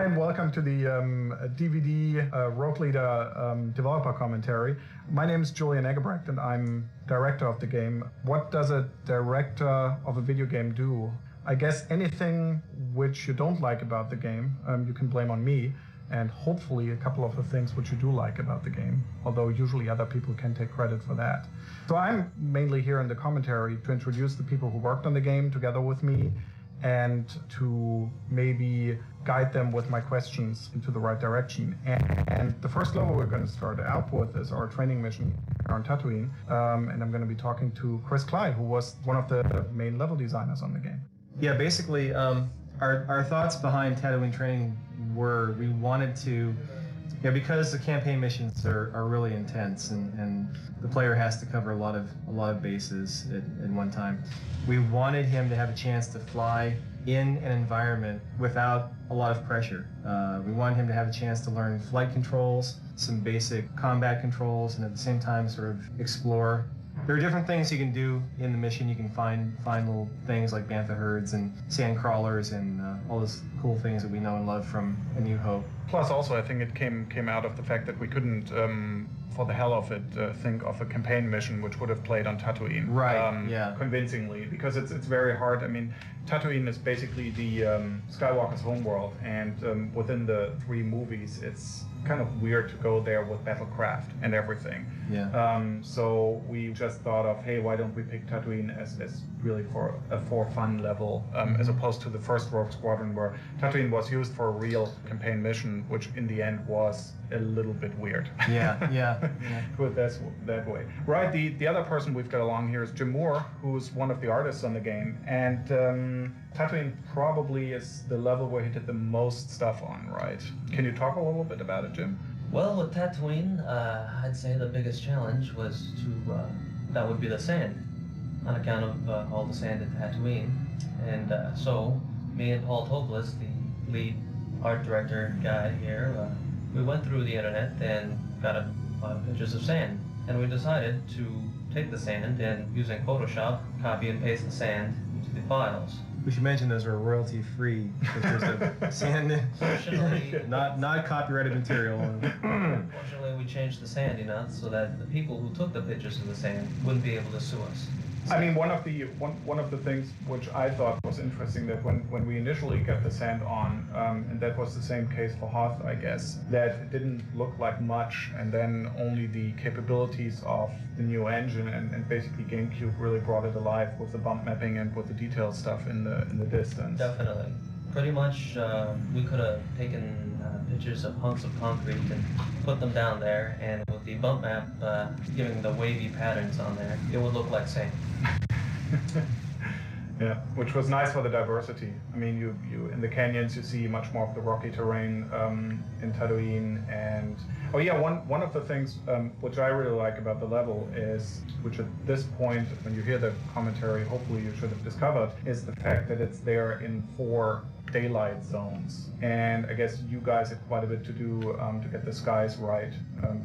Hi, and welcome to the DVD Rogue Leader developer commentary. My name is Julian Eggebrecht, and I'm director of the game. What does a director of a video game do? I guess anything which you don't like about the game, you can blame on me, and hopefully a couple of the things which you do like about the game, although usually other people can take credit for that. So I'm mainly here in the commentary to introduce the people who worked on the game together with me, and to maybe guide them with my questions into the right direction. And the first level we're going to start out with is our training mission on Tatooine. And I'm going to be talking to Chris Clyde, who was one of the main level designers on the game. Yeah, basically, our thoughts behind Tatooine training were we wanted to, because the campaign missions are really intense and the player has to cover a lot of bases at one time. We wanted him to have a chance to fly in an environment without a lot of pressure. We wanted him to have a chance to learn flight controls, some basic combat controls, and at the same time sort of explore. There are different things you can do in the mission. You can find little things like bantha herds and sand crawlers and all those cool things that we know and love from A New Hope. Plus, also, I think it came out of the fact that we couldn't, for the hell of it, think of a campaign mission which would have played on Tatooine. Right. Yeah. Convincingly, because it's very hard. I mean, Tatooine is basically the Skywalker's homeworld, and within the 3 movies, it's kind of weird to go there with battlecraft and everything. Yeah. So we just thought of, hey, why don't we pick Tatooine as really for fun level, as opposed to the first Rogue Squadron, where Tatooine was used for a real campaign mission, which in the end was a little bit weird. Yeah. Put it that way. Right. The other person we've got along here is Jim Moore, who's one of the artists on the game, and Tatooine probably is the level where he did the most stuff on, right? Can you talk a little bit about it, Jim? Well, with Tatooine, I'd say the biggest challenge was that would be the sand, on account of all the sand at Tatooine. And so me and Paul Toplis, the lead art director guy here, we went through the internet and got a lot of pictures of sand. And we decided to take the sand and, using Photoshop, copy and paste the sand into the files. We should mention those are royalty-free pictures of sand, not copyrighted material. Unfortunately, we changed the sand enough so that the people who took the pictures of the sand wouldn't be able to sue us. I mean, one of the things which I thought was interesting, that when we initially got the sand on, and that was the same case for Hoth, I guess, that it didn't look like much, and then only the capabilities of the new engine and basically GameCube really brought it alive with the bump mapping and with the detailed stuff in the distance. Definitely. Pretty much, we could have taken pictures of hunks of concrete and put them down there, and with the bump map giving the wavy patterns on there, it would look like sand. Yeah, which was nice for the diversity. I mean, you in the canyons you see much more of the rocky terrain in Tatooine, and one of the things which I really like about the level is, which at this point when you hear the commentary, hopefully you should have discovered, is the fact that it's there in 4 daylight zones, and I guess you guys had quite a bit to do to get the skies right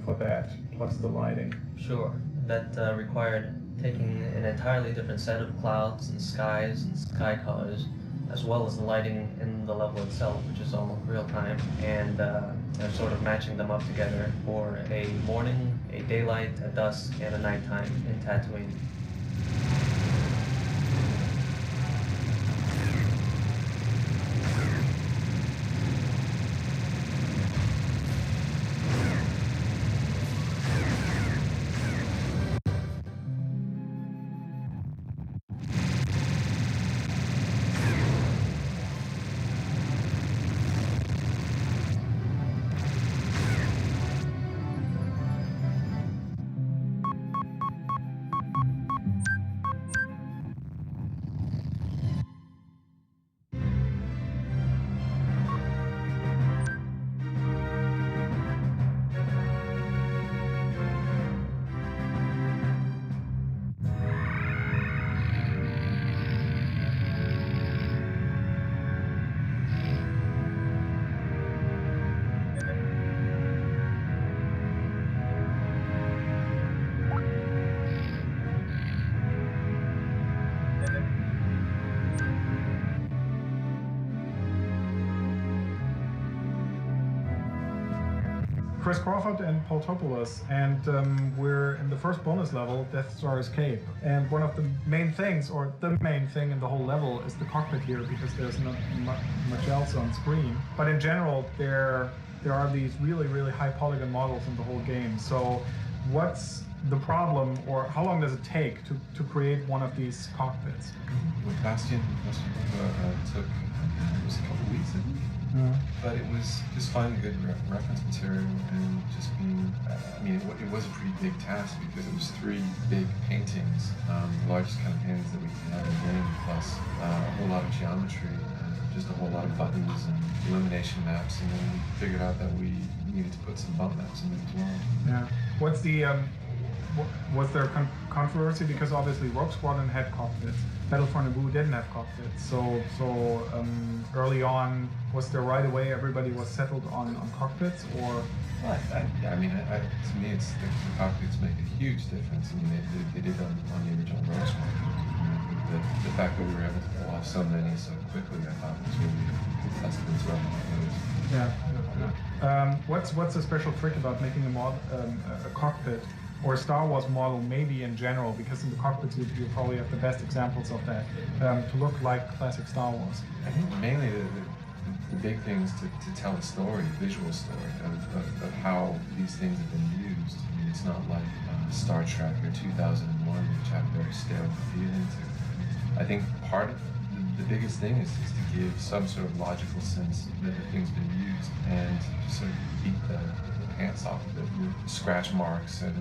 for that, plus the lighting. Sure, that required taking an entirely different set of clouds and skies and sky colors, as well as the lighting in the level itself, which is almost real time, and sort of matching them up together for a morning, a daylight, a dusk, and a nighttime in Tatooine. Chris Crawford and Paul Topoulos, and we're in the first bonus level, Death Star Escape. And one of the main things, or the main thing in the whole level, is the cockpit here, because there's not much else on screen. But in general, there are these really, really high polygon models in the whole game. So what's the problem, or how long does it take to create one of these cockpits? With Bastion took, it was a couple weeks, I think. But it was just finding good reference material and just being, I mean, it was a pretty big task because it was 3 big paintings, the largest kind of paintings that we can have in the game, plus a whole lot of geometry, just a whole lot of buttons and illumination maps, and then we figured out that we needed to put some bump maps in there as well. Yeah. What's the, was there controversy? Because obviously Rogue Squadron had cockpits. Battle for Naboo didn't have cockpits. So early on, was there right away everybody was settled on cockpits, or? Well, I mean, to me, it's the cockpits make a huge difference. I mean, they did on the original Rogue Squadron. The fact that we were able to pull off so many so quickly, I thought was really a testament to our models. Yeah. What's the special trick about making a cockpit or a Star Wars model, maybe in general, because in the cockpits you probably have the best examples of that, to look like classic Star Wars? I think mainly the big thing is to tell a story, a visual story of how these things have been used. I mean, it's not like Star Trek or 2001, which have a very stale feeling to. I think part of the biggest thing is to give some sort of logical sense that the thing's been used, and to sort of beat the pants off of it with scratch marks and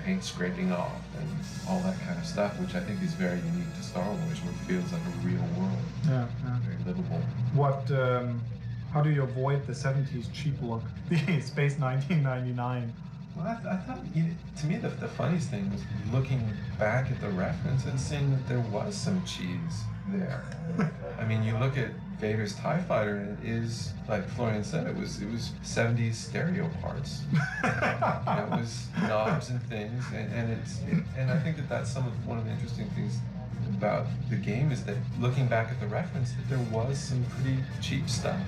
paint scraping off and all that kind of stuff, which I think is very unique to Star Wars, where it feels like a real world. Yeah. Very livable. How do you avoid the 70s cheap look, the Space 1999? Well, I thought, to me, the funniest thing was looking back at the reference and seeing that there was some cheese there. I mean, you look at Vader's TIE Fighter, and it is, like Florian said, it was 70s stereo parts. It was knobs and things, and I think that's one of the interesting things about the game, is that looking back at the reference, that there was some pretty cheap stuff,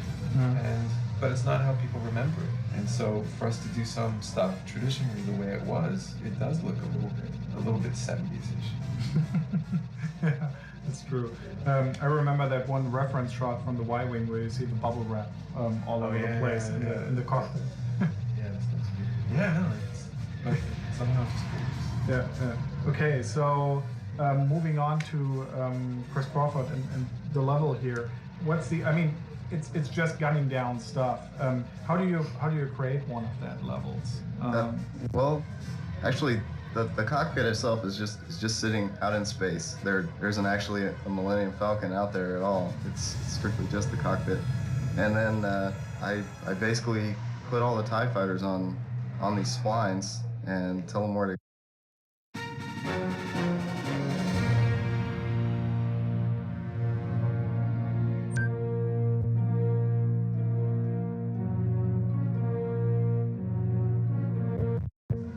but it's not how people remember it. And so for us to do some stuff traditionally the way it was, it does look a little bit 70s-ish. Yeah, that's true. I remember that one reference shot from the Y-Wing where you see the bubble wrap all over the place in the cockpit. Yeah, that's good. Yeah, no, but something else is cool. Yeah. Okay, so moving on to Chris Crawford and the level here. It's just gunning down stuff. How do you create one of that levels? Well, actually, the cockpit itself is just sitting out in space. There isn't actually a Millennium Falcon out there at all. It's strictly just the cockpit. And then I basically put all the TIE fighters on these splines and tell them where to.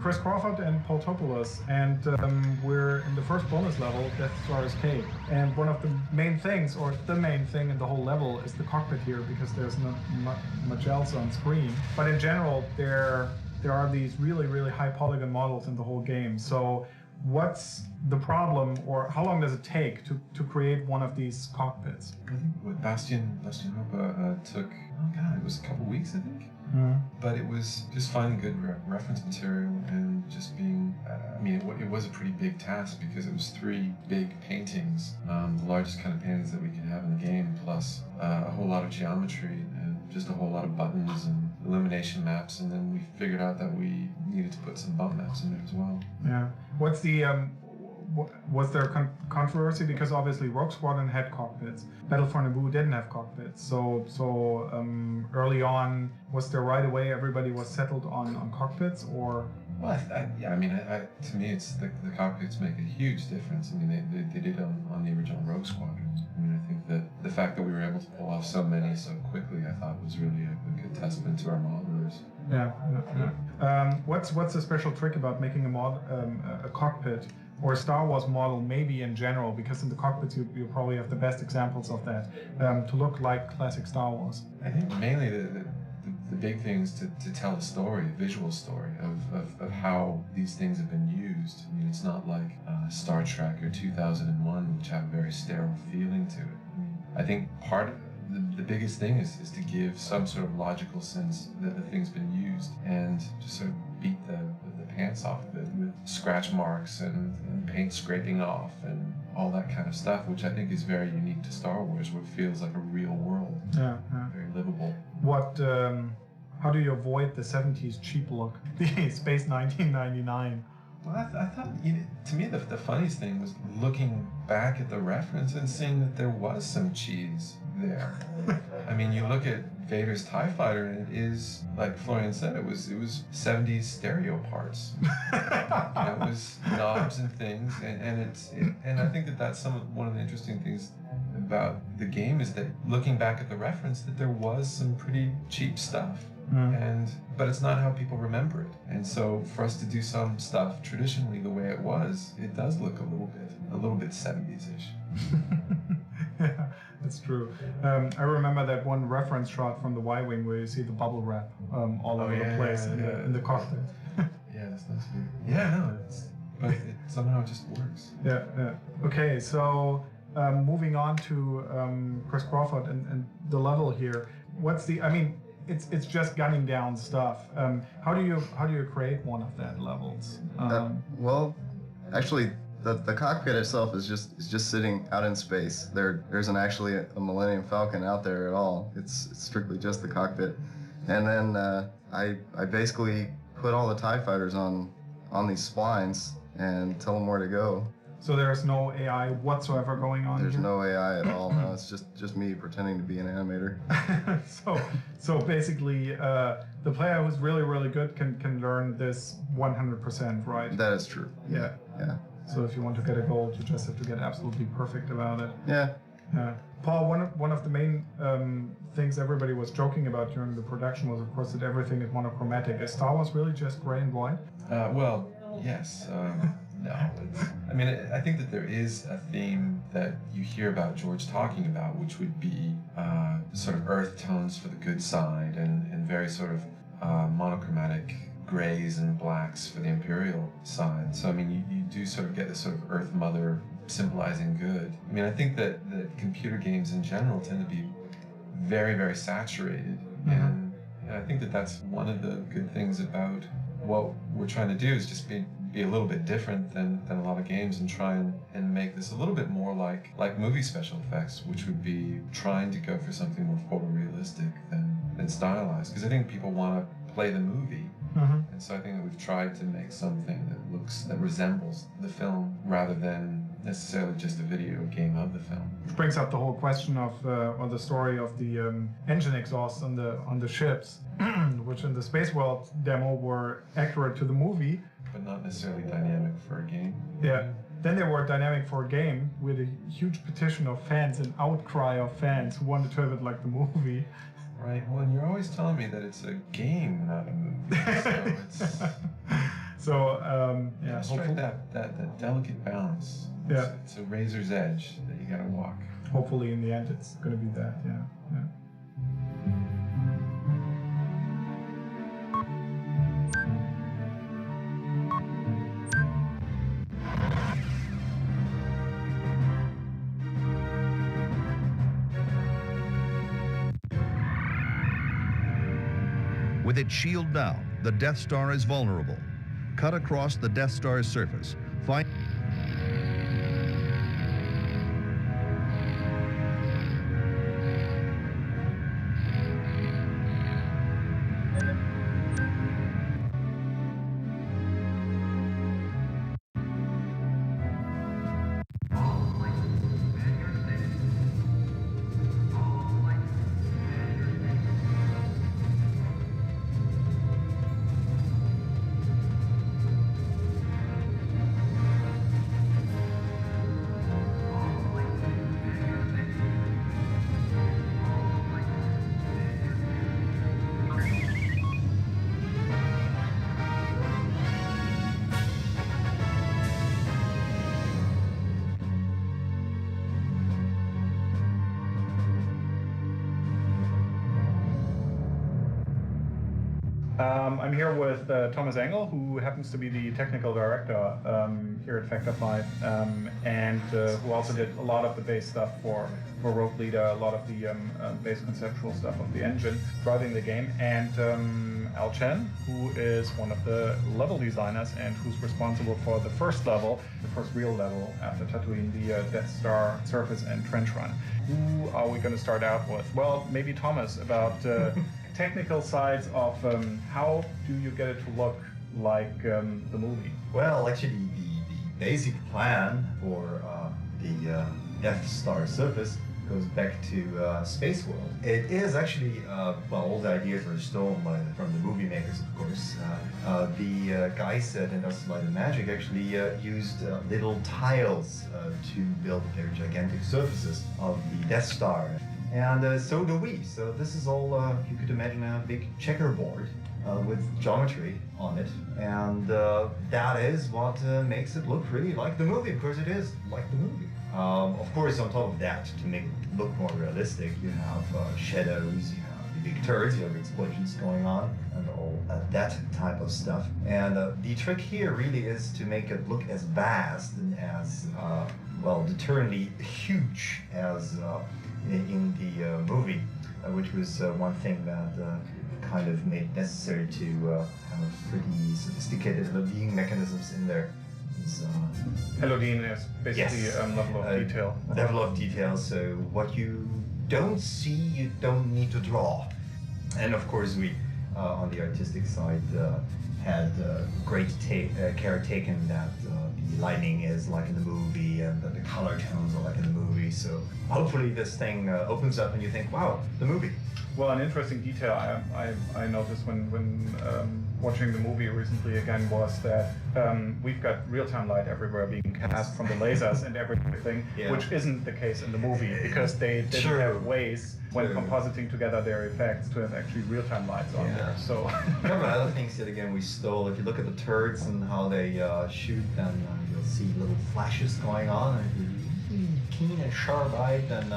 Chris Crawford and Paul Topoulos, and we're in the first bonus level, Death Star Escape. And one of the main things, or the main thing in the whole level, is the cockpit here, because there's not much else on screen. But in general, there are these really, really high polygon models in the whole game. So what's the problem, or how long does it take to create one of these cockpits? I think with Bastion took, it was a couple weeks, I think. But it was just finding good reference material and just being, I mean, it was a pretty big task because it was 3 big paintings, the largest kind of paintings that we can have in the game, plus a whole lot of geometry and just a whole lot of buttons and illumination maps, and then we figured out that we needed to put some bump maps in there as well. Yeah. What's the was there controversy? Because obviously Rogue Squadron had cockpits. Battle for Naboo didn't have cockpits. So early on, was there right away everybody was settled on cockpits, or? Well, to me, it's the cockpits make a huge difference. I mean, they did on the original Rogue Squadron. I mean, I think that the fact that we were able to pull off so many so quickly, I thought was really a good testament to our modelers. Yeah. What's the special trick about making a cockpit or a Star Wars model, maybe in general, because in the cockpits you probably have the best examples of that, to look like classic Star Wars? I think mainly the the big thing is to tell a story, a visual story of how these things have been used. I mean, it's not like Star Trek or 2001, which have a very sterile feeling to it. I mean, I think part of the biggest thing is to give some sort of logical sense that the thing's been used, and just sort of beat the pants off of it with scratch marks and paint scraping off and all that kind of stuff, which I think is very unique to Star Wars, where it feels like a real world, very livable. What? How do you avoid the 70s cheap look, the Space 1999? Well, I thought, to me, the funniest thing was looking back at the reference and seeing that there was some cheese there. I mean, you look at Vader's TIE Fighter, and it is, like Florian said, it was 70s stereo parts. It was knobs and things, and I think that's one of the interesting things about the game is that looking back at the reference, that there was some pretty cheap stuff. But it's not how people remember it, and so for us to do some stuff traditionally the way it was, it does look a little bit 70s-ish. Yeah, that's true. I remember that one reference shot from the Y-wing where you see the bubble wrap all over the place in the cockpit. Yeah, that's nice. Yeah, no, but it somehow just works. Yeah. Okay, so moving on to Chris Crawford and the level here. It's just gunning down stuff. How do you create one of that levels? Well, actually, the cockpit itself is just sitting out in space. There isn't actually a Millennium Falcon out there at all. It's strictly just the cockpit. And then I basically put all the TIE fighters on these splines and tell them where to go. So there's no AI whatsoever going on. There's no AI at all. No, it's just me pretending to be an animator. so basically, the player who's really, really good can learn this 100%, right? That is true. Yeah. So if you want to get a gold, you just have to get absolutely perfect about it. Yeah. Paul, one of the main things everybody was joking about during the production was, of course, that everything is monochromatic. Is Star Wars really just gray and white? Well, yes. No. I think that there is a theme that you hear about George talking about, which would be sort of earth tones for the good side and very sort of monochromatic grays and blacks for the Imperial side. So, you do sort of get this sort of Earth Mother symbolizing good. I think that computer games in general tend to be very, very saturated. And I think that that's one of the good things about what we're trying to do is just be a little bit different than a lot of games and try and make this a little bit more like movie special effects, which would be trying to go for something more photorealistic than stylized. Because I think people want to play the movie. And so I think that we've tried to make something that resembles the film rather than necessarily just a video game of the film. Which brings up the whole question of or the story of the engine exhausts on the ships, which in the Space World demo were accurate to the movie, but not necessarily dynamic for a game. Yeah. Then they were dynamic for a game with a huge petition of fans, an outcry of fans who wanted to have it like the movie. Right. Well, and you're always telling me that it's a game, not a movie. So it's strike that delicate balance. It's a razor's edge that you got to walk. Hopefully, in the end, it's going to be that. Yeah. With its shield down, the Death Star is vulnerable. Cut across the Death Star's surface. Find I'm here with Thomas Engel, who happens to be the technical director here at Factor 5, and who also did a lot of the base stuff for Rogue Leader, a lot of the base conceptual stuff of the engine driving the game, and Al Chen, who is one of the level designers and who's responsible for the first level, the first real level after Tatooine, the Death Star surface and trench run. Who are we going to start out with? Well, maybe Thomas, about technical sides of how do you get it to look like the movie? Well, actually, the basic plan for the Death Star surface goes back to Space World. It is actually, well, all the ideas were stolen from the movie makers, of course. The guys at Industrial Light and Magic actually used little tiles to build their gigantic surfaces of the Death Star. And so do we. So this is all, you could imagine a big checkerboard with geometry on it. And that is what makes it look really like the movie, because it is like the movie. Of course, on top of that, to make it look more realistic, you have shadows, you have the big turrets, you have explosions going on, and all that type of stuff. And the trick here really is to make it look as vast and as, well, deterrently huge as in the movie, which was one thing that kind of made necessary to have pretty sophisticated LODing mechanisms in there. LODing is basically level of detail. Level of detail, so what you don't see, you don't need to draw. And of course we, on the artistic side, had great care taken that the lighting is like in the movie and that the color tones are like in the movie. So hopefully this thing opens up and you think, wow, the movie. Well, an interesting detail I noticed when watching the movie recently again was that we've got real-time light everywhere being cast from the lasers and everything, which isn't the case in the movie because they didn't have ways when compositing together their effects to have actually real-time lights on there. So a couple of other things that again we stole. If you look at the turrets and how they shoot, then you'll see little flashes going on, and if you're really keen and sharp-eyed, then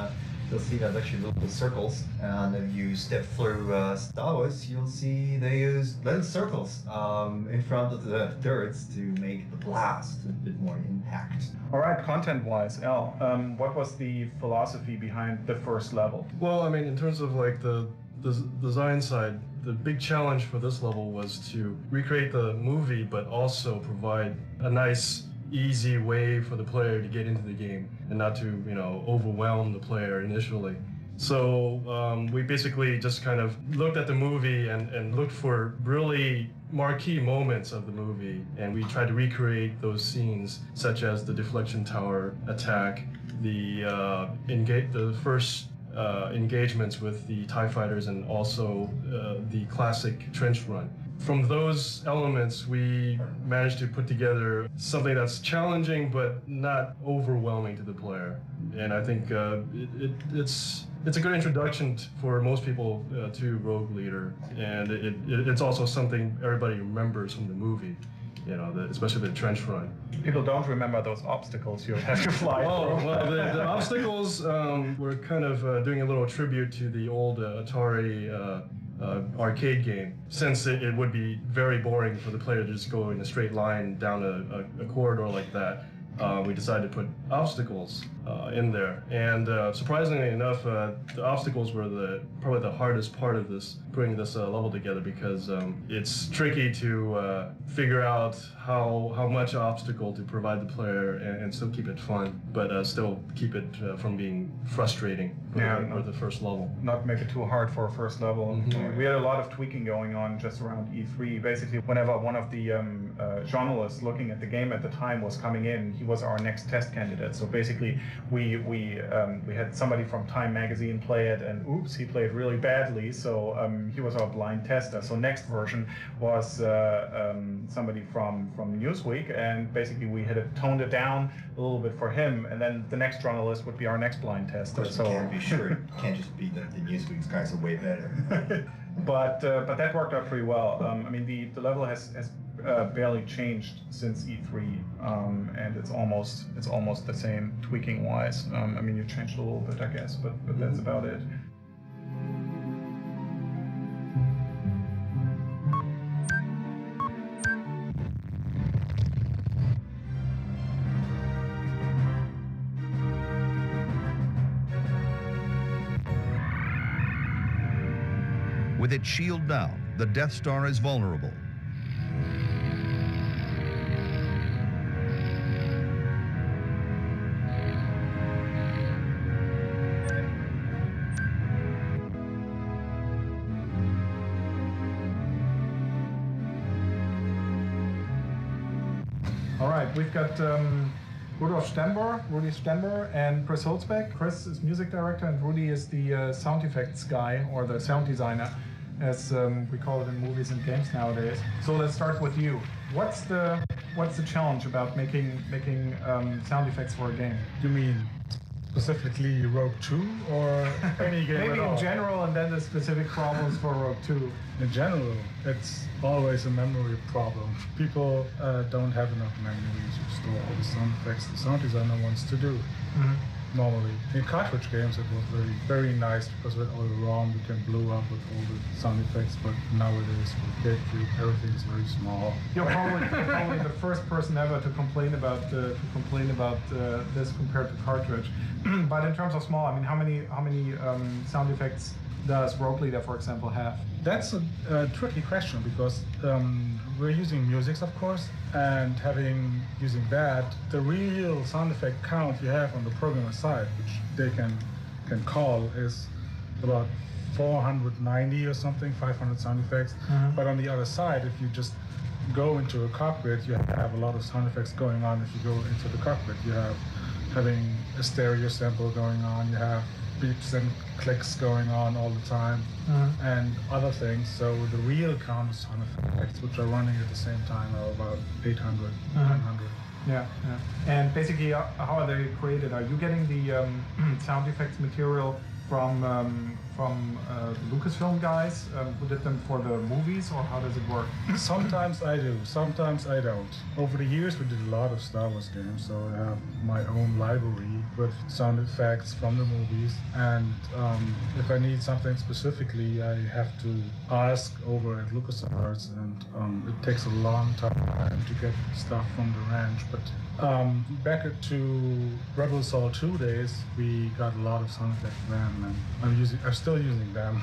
you'll see that actually little circles, and if you step through Star Wars, you'll see they use little circles in front of the turrets to make the blast a bit more impact. All right, content-wise, Al, what was the philosophy behind the first level? Well, I mean, in terms of like the design side, the big challenge for this level was to recreate the movie, but also provide a nice, easy way for the player to get into the game and not to, overwhelm the player initially. So we basically just kind of looked at the movie and looked for really marquee moments of the movie, and we tried to recreate those scenes, such as the deflection tower attack, the first engagements with the TIE fighters, and also the classic trench run. From those elements, we managed to put together something that's challenging but not overwhelming to the player. And I think it's a good introduction for most people to Rogue Leader, and it's also something everybody remembers from the movie. Especially the trench run. People don't remember those obstacles you have to fly through. Oh, well, the obstacles were kind of doing a little tribute to the old Atari arcade game, since it would be very boring for the player to just go in a straight line down a corridor like that. We decided to put obstacles in there, and surprisingly enough, the obstacles were probably the hardest part of putting this level together, because it's tricky to figure out how much obstacle to provide the player and still keep it fun, but still keep it from being frustrating for the first level. Not make it too hard for a first level. Mm-hmm. We had a lot of tweaking going on just around E3. Basically, whenever one of the journalists looking at the game at the time was coming in, he was our next test candidate. So basically, we had somebody from Time magazine play it, and oops, he played really badly. So he was our blind tester. So next version was somebody from Newsweek, and basically we had toned it down a little bit for him, and then the next journalist would be our next blind tester. So you can't be sure. It can't just be that the Newsweek's guys are way better. But that worked out pretty well. I mean, the level has barely changed since E3, and it's almost the same tweaking wise. I mean, you changed a little bit, I guess, but that's about it. With its shield down, the Death Star is vulnerable. All right, we've got Rudy Stember, and Chris Holzbeck. Chris is music director, and Rudy is the sound effects guy, or the sound designer, as we call it in movies and games nowadays. So let's start with you. What's the challenge about making sound effects for a game? You mean specifically Rogue 2 or any game Maybe at all? in general, and then the specific problems for Rogue 2. In general, it's always a memory problem. People don't have enough memory to store all the sound effects the sound designer wants to do. Normally, in cartridge games, it was very, very nice because with all the ROM, you can blow up with all the sound effects. But nowadays, with GameCube, everything is very small. You're probably the first person ever to complain about this compared to cartridge. But in terms of small, I mean, how many sound effects does Rogue Leader, for example, have? That's a tricky question because we're using musics, of course, and using that, the real sound effect count you have on the programmer side, which they can call, is about 490 or something, 500 sound effects. But on the other side, if you just go into a cockpit, you have a lot of sound effects going on. If you go into the cockpit, you have having a stereo sample going on, you have beeps and clicks going on all the time, and other things. So the real count of sound effects, which are running at the same time, are about 800, 900. Yeah. And basically, how are they created? Are you getting the sound effects material from the Lucasfilm guys who did them for the movies, or how does it work? Sometimes I do, sometimes I don't. Over the years, we did a lot of Star Wars games, so I have my own library with sound effects from the movies. And if I need something specifically, I have to ask over at LucasArts, and it takes a long time to get stuff from the ranch. But back to Rebel Assault 2 days, we got a lot of sound effects then, and I'm still using them,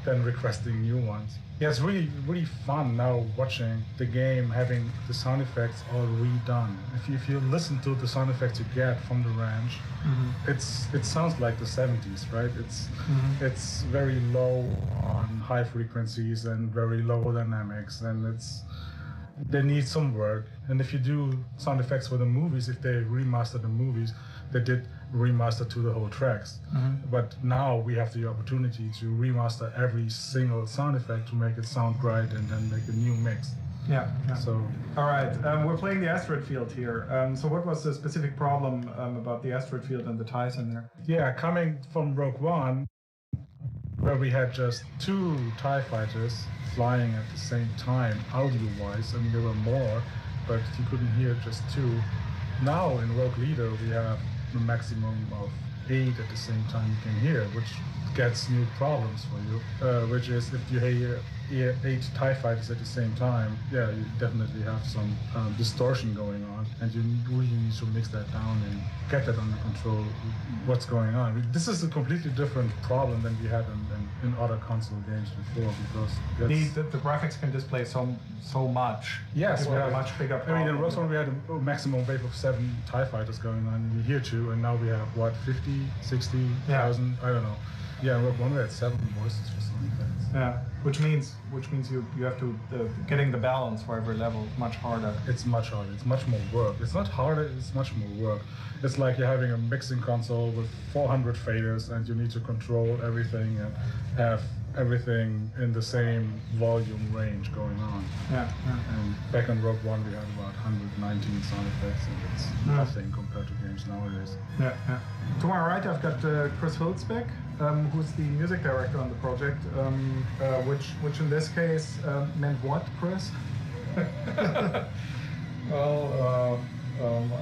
then requesting new ones. Yeah, it's really fun now watching the game, having the sound effects all redone. If you listen to the sound effects you get from the ranch, it sounds like the 70s, right? It's very low on high frequencies and very low dynamics, and they need some work. And if you do sound effects for the movies, if they remaster the movies, they did remaster to the whole tracks. But now we have the opportunity to remaster every single sound effect to make it sound right and then make a new mix. Yeah. So, all right, we're playing the asteroid field here. So what was the specific problem about the asteroid field and the ties in there? Yeah, coming from Rogue One, where we had just 2 TIE fighters flying at the same time, audio-wise. I mean, there were more, but you couldn't hear just 2. Now in Rogue Leader, we have a maximum of 8 at the same time you can hear, which gets new problems for you, which is if you hear 8 TIE fighters at the same time, yeah, you definitely have some distortion going on, and you really need to mix that down and get that under control, what's going on. This is a completely different problem than we had in other console games before, because the graphics can display so much. Yes, we have a much bigger problem. I mean, in Rogue One we had a maximum wave of 7 TIE fighters going on, and here too, and now we have, what, 50, 60,000? I don't know. Yeah, in Rogue One we had 7 voices for some effects. Yeah, which means you have to getting the balance for every level is much harder. It's much harder. It's much more work. It's not harder. It's much more work. It's like you're having a mixing console with 400 faders, and you need to control everything and have everything in the same volume range going on. Yeah. And back in Rogue One we had about 119 sound effects, and it's nothing compared to games nowadays. Yeah. To my right, I've got Chris Holzbeck, who's the music director on the project, which in this case meant what, Chris? Well,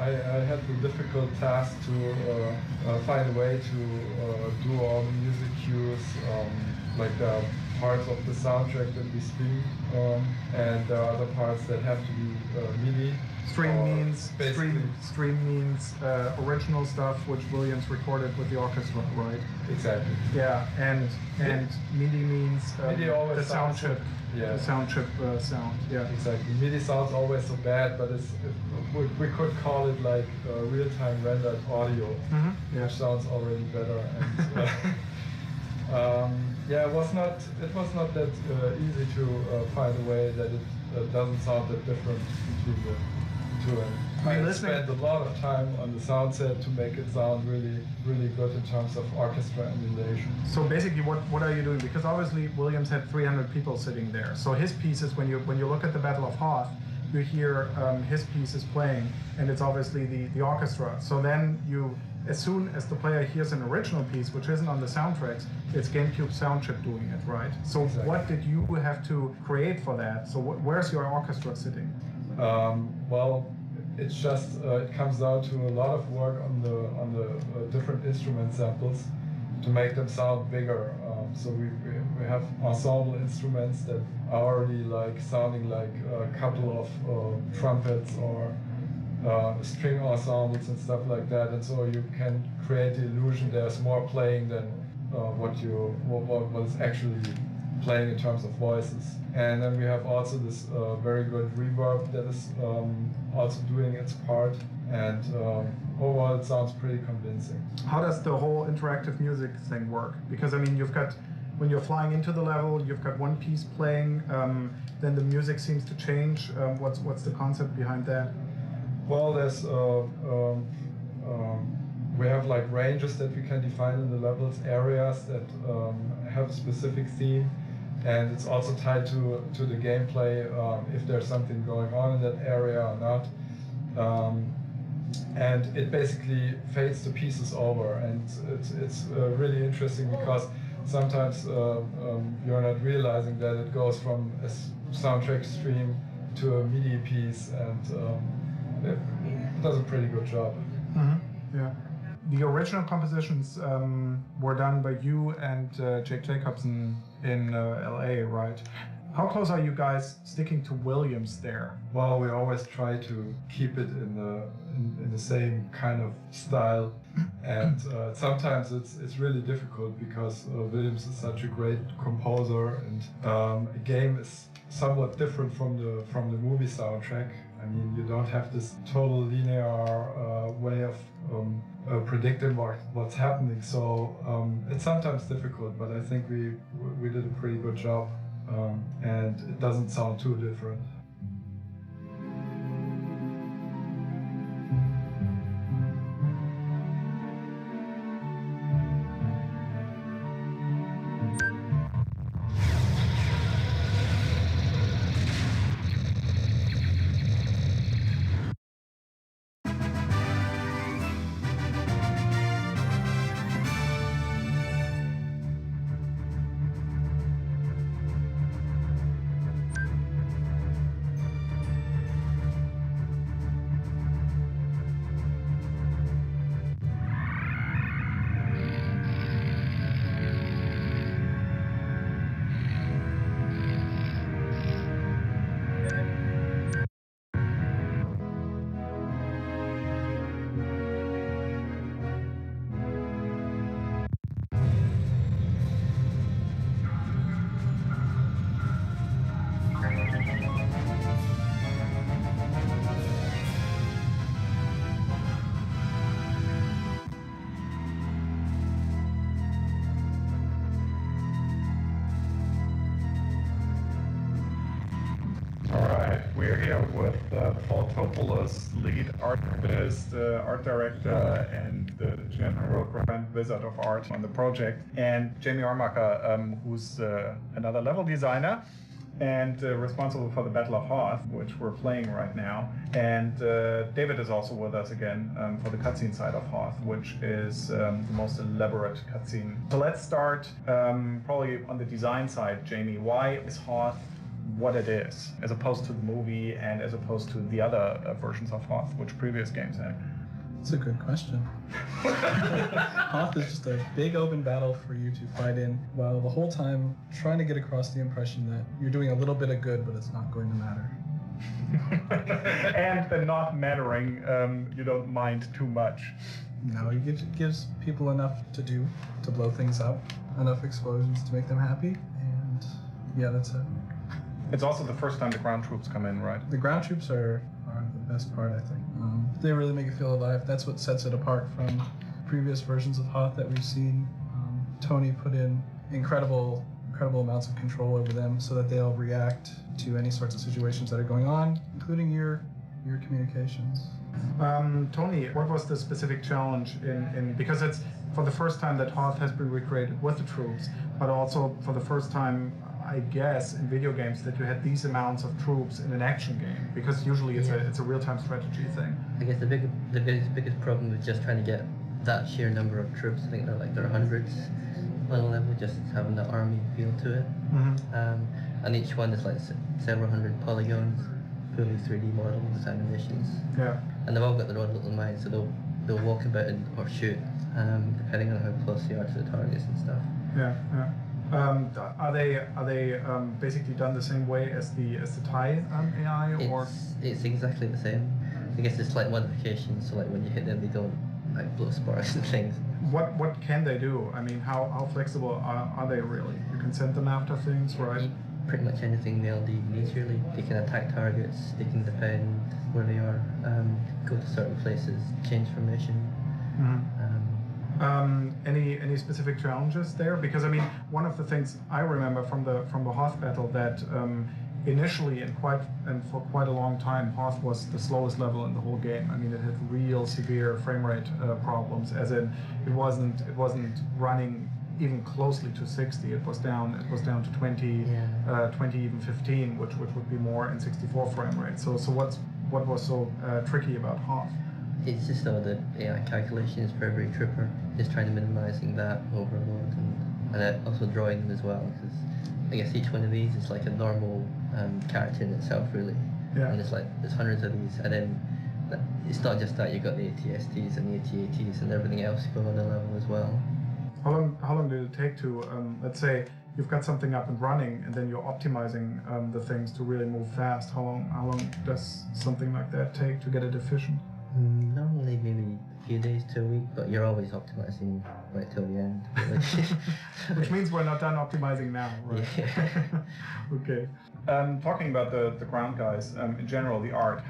I had the difficult task to find a way to do all the music cues, like parts of the soundtrack that we stream, and there are other parts that have to be MIDI. Stream means original stuff which Williams recorded with the orchestra, right? Exactly. Yeah, and MIDI means MIDI always the sound chip. Yeah. The sound chip sound. Yeah. Exactly. MIDI sounds always so bad, but we could call it like real-time rendered audio, which sounds already better. And yeah, it was not that easy to find a way that it doesn't sound that different between the two. And I spent a lot of time on the sound set to make it sound really, really good in terms of orchestra emulation. So basically, what are you doing? Because obviously Williams had 300 people sitting there. So his pieces, when you look at the Battle of Hoth, you hear his pieces playing, and it's obviously the orchestra. So then as soon as the player hears an original piece, which isn't on the soundtracks, it's GameCube sound chip doing it, right? So what did you have to create for that? So where's your orchestra sitting? Well, it's just it comes down to a lot of work on the different instrument samples to make them sound bigger. So we have ensemble instruments that are already like sounding like a couple of trumpets or string ensembles and stuff like that, and so you can create the illusion there's more playing than what is actually playing in terms of voices. And then we have also this very good reverb that is also doing its part, and overall it sounds pretty convincing. How does the whole interactive music thing work? Because I mean, you've got, when you're flying into the level, you've got one piece playing, then the music seems to change. What's the concept behind that? Well, there's we have like ranges that we can define in the levels, areas that have a specific theme, and it's also tied to the gameplay, if there's something going on in that area or not. And it basically fades the pieces over, and it's really interesting because sometimes you're not realizing that it goes from a soundtrack stream to a MIDI piece, and it does a pretty good job. Yeah. The original compositions were done by you and Jake Jacobson in LA, right? How close are you guys sticking to Williams there? Well, we always try to keep it in the same kind of style, and sometimes it's really difficult because Williams is such a great composer, and a game is somewhat different from the movie soundtrack. I mean, you don't have this total linear way of predicting what's happening, so it's sometimes difficult, but I think we did a pretty good job, and it doesn't sound too different. Lead artist, art director, and the general grand wizard of art on the project, and Jamie Armacher, who's another level designer and responsible for the Battle of Hoth, which we're playing right now. And David is also with us again for the cutscene side of Hoth, which is the most elaborate cutscene. So let's start probably on the design side. Jamie, why is Hoth what it is, as opposed to the movie and as opposed to the other versions of Hoth, which previous games had? That's a good question. Hoth is just a big open battle for you to fight in, while the whole time trying to get across the impression that you're doing a little bit of good, but it's not going to matter. And the not mattering, you don't mind too much. No, it gives people enough to do to blow things up, enough explosions to make them happy, and yeah, that's it. It's also the first time the ground troops come in, right? The ground troops are the best part, I think. They really make it feel alive. That's what sets it apart from previous versions of Hoth that we've seen. Tony put in incredible amounts of control over them so that they'll react to any sorts of situations that are going on, including your communications. Tony, what was the specific challenge in because it's for the first time that Hoth has been recreated with the troops, but also for the first time, I guess, in video games that you had these amounts of troops in an action game, because usually it's a real-time strategy thing. I guess the biggest problem was just trying to get that sheer number of troops. I think there are hundreds on a level, just having the army feel to it. Mm-hmm. And each one is like several hundred polygons, fully 3D models, animations. Yeah. And they've all got their own little minds, so they'll walk about or shoot, depending on how close they are to the targets and stuff. Yeah, yeah. Are they basically done the same way as the TIE AI, or? It's exactly the same. I guess it's slight modifications, so like when you hit them, they don't like blow sparks and things. What can they do? I mean, how flexible are they really? You can send them after things, right? Pretty much anything they'll do immediately. They can attack targets, they can defend where they are, go to certain places, change formation. Any specific challenges there? Because I mean, one of the things I remember from the Hoth battle that initially and for quite a long time, Hoth was the slowest level in the whole game. I mean, it had real severe frame rate problems, as in it wasn't running even closely to 60. It was down to 20, 20, even 15, which would be more in 64 frame rate. So what was so tricky about Hoth? It's just all the AI calculations for every trooper, just trying to minimizing that overload and also drawing them as well, because I guess each one of these is like a normal character in itself, really. Yeah. And there's hundreds of these, and then it's not just that, you've got the ATSTs and the AT-ATs and everything else go on the level as well. How long did it take to, let's say, you've got something up and running, and then you're optimizing the things to really move fast? How long does something like that take to get it efficient? Normally maybe a few days to a week, but you're always optimizing right till the end. Which means we're not done optimizing now, right? Yeah. Okay. Talking about the ground guys, in general, the art.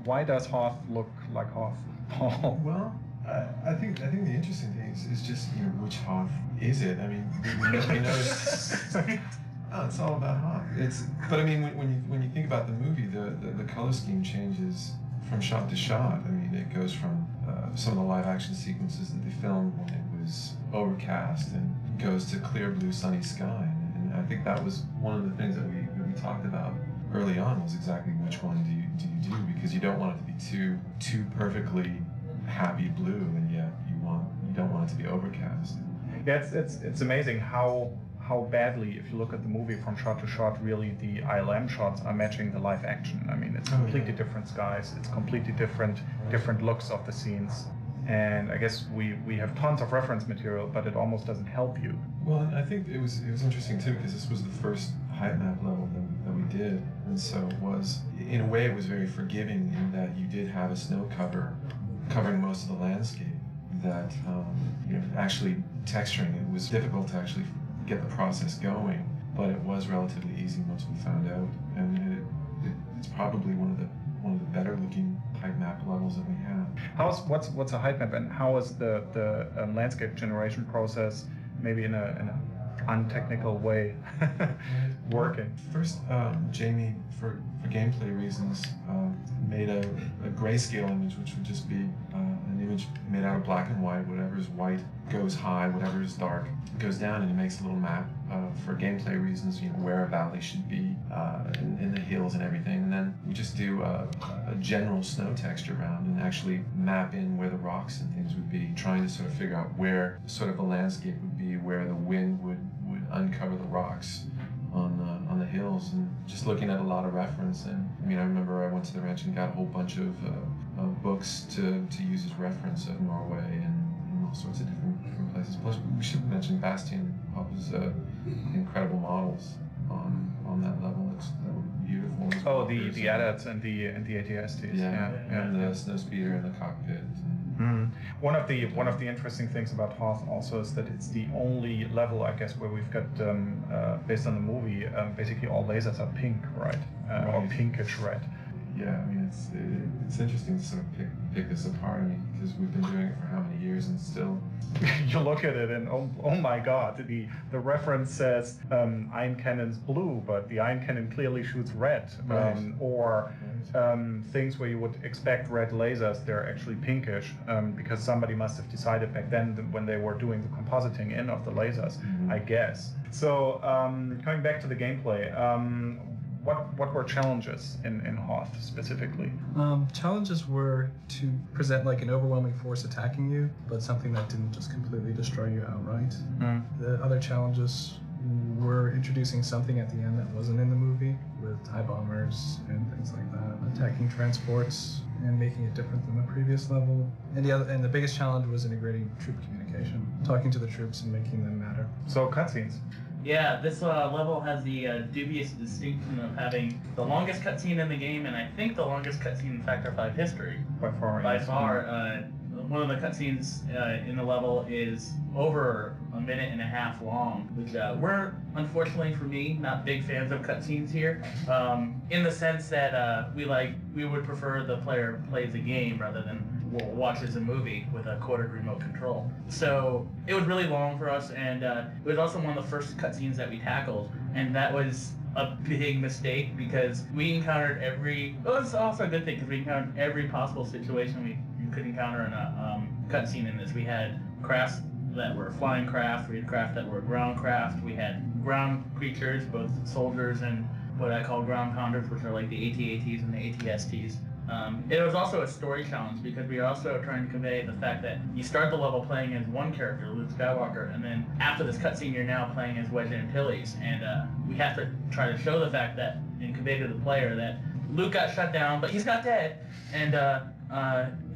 Why does Hoth look like Hoth? Paul? Well, I think the interesting thing is just which Hoth is it? I mean, we know it's all about Hoth. But I mean, when you think about the movie, the color scheme changes from shot to shot. I mean, it goes from some of the live action sequences that they filmed when it was overcast and goes to clear blue sunny sky. And I think that was one of the things that we talked about early on, was exactly which one do you do, because you don't want it to be too perfectly happy blue, and yet you don't want it to be overcast. Yeah, it's amazing how badly, if you look at the movie from shot to shot, really the ILM shots are matching the live action. I mean, it's completely different skies, it's completely different looks of the scenes. And I guess we have tons of reference material, but it almost doesn't help you. Well, and I think it was interesting too, because this was the first height map level that we did, and so it was, in a way, it was very forgiving in that you did have a snow cover covering most of the landscape. That actually texturing it was difficult to actually get the process going, but it was relatively easy once we found out, and it's probably one of the better looking height map levels that we have. What's a height map, and how is the landscape generation process, maybe in a untechnical way, working? First, Jamie, for gameplay reasons, made a grayscale image, which would just be an image made out of black and white. Whatever is white goes high, whatever is dark goes down, and it makes a little map for gameplay reasons, where a valley should be in the hills and everything. And then we just do a general snow texture round and actually map in where the rocks and things would be, trying to sort of figure out where sort of the landscape would be, where the wind would uncover the rocks on the hills, and just looking at a lot of reference. And I mean, I remember I went to the ranch and got a whole bunch of books to use as reference of Norway and all sorts of different places. Plus, we should mention Bastion was incredible models on that level. They were beautiful. Oh, the AT-ATs and the ATSTs. Yeah, and the snowspeeder in the cockpit. One of the interesting things about Hoth also is that it's the only level, I guess, where we've got based on the movie, basically all lasers are pink, right? Or pinkish red. Yeah, I mean it's interesting to sort of pick this apart. I mean, because we've been doing it for how many years and still. You look at it and oh my God, the reference says ion cannon's blue, but the ion cannon clearly shoots red. Or things where you would expect red lasers, they're actually pinkish because somebody must have decided back then when they were doing the compositing in of the lasers, I guess. So coming back to the gameplay. What were challenges in Hoth specifically? Challenges were to present like an overwhelming force attacking you, but something that didn't just completely destroy you outright. The other challenges were introducing something at the end that wasn't in the movie, with TIE bombers and things like that, attacking transports and making it different than the previous level. And the biggest challenge was integrating troop communication, talking to the troops and making them matter. So cutscenes. Yeah, this level has the dubious distinction of having the longest cutscene in the game, and I think the longest cutscene in Factor 5 history. By far. By far. One of the cutscenes in the level is over a minute and a half long, which we're, unfortunately for me, not big fans of cutscenes here, in the sense that we would prefer the player plays a game rather than watches a movie with a quartered remote control. So it was really long for us, and it was also one of the first cutscenes that we tackled, and that was a big mistake because we encountered it was also a good thing because we encountered every possible situation you could encounter in a cutscene in this. We had crafts that were flying craft, we had craft that were ground craft, we had ground creatures, both soldiers and what I call ground condors, which are like the AT-ATs and the AT-STs. It was also a story challenge because we were also trying to convey the fact that you start the level playing as one character, Luke Skywalker, and then after this cutscene you're now playing as Wedge Antilles, and we have to try to show the fact that and convey to the player that Luke got shut down, but he's not dead, and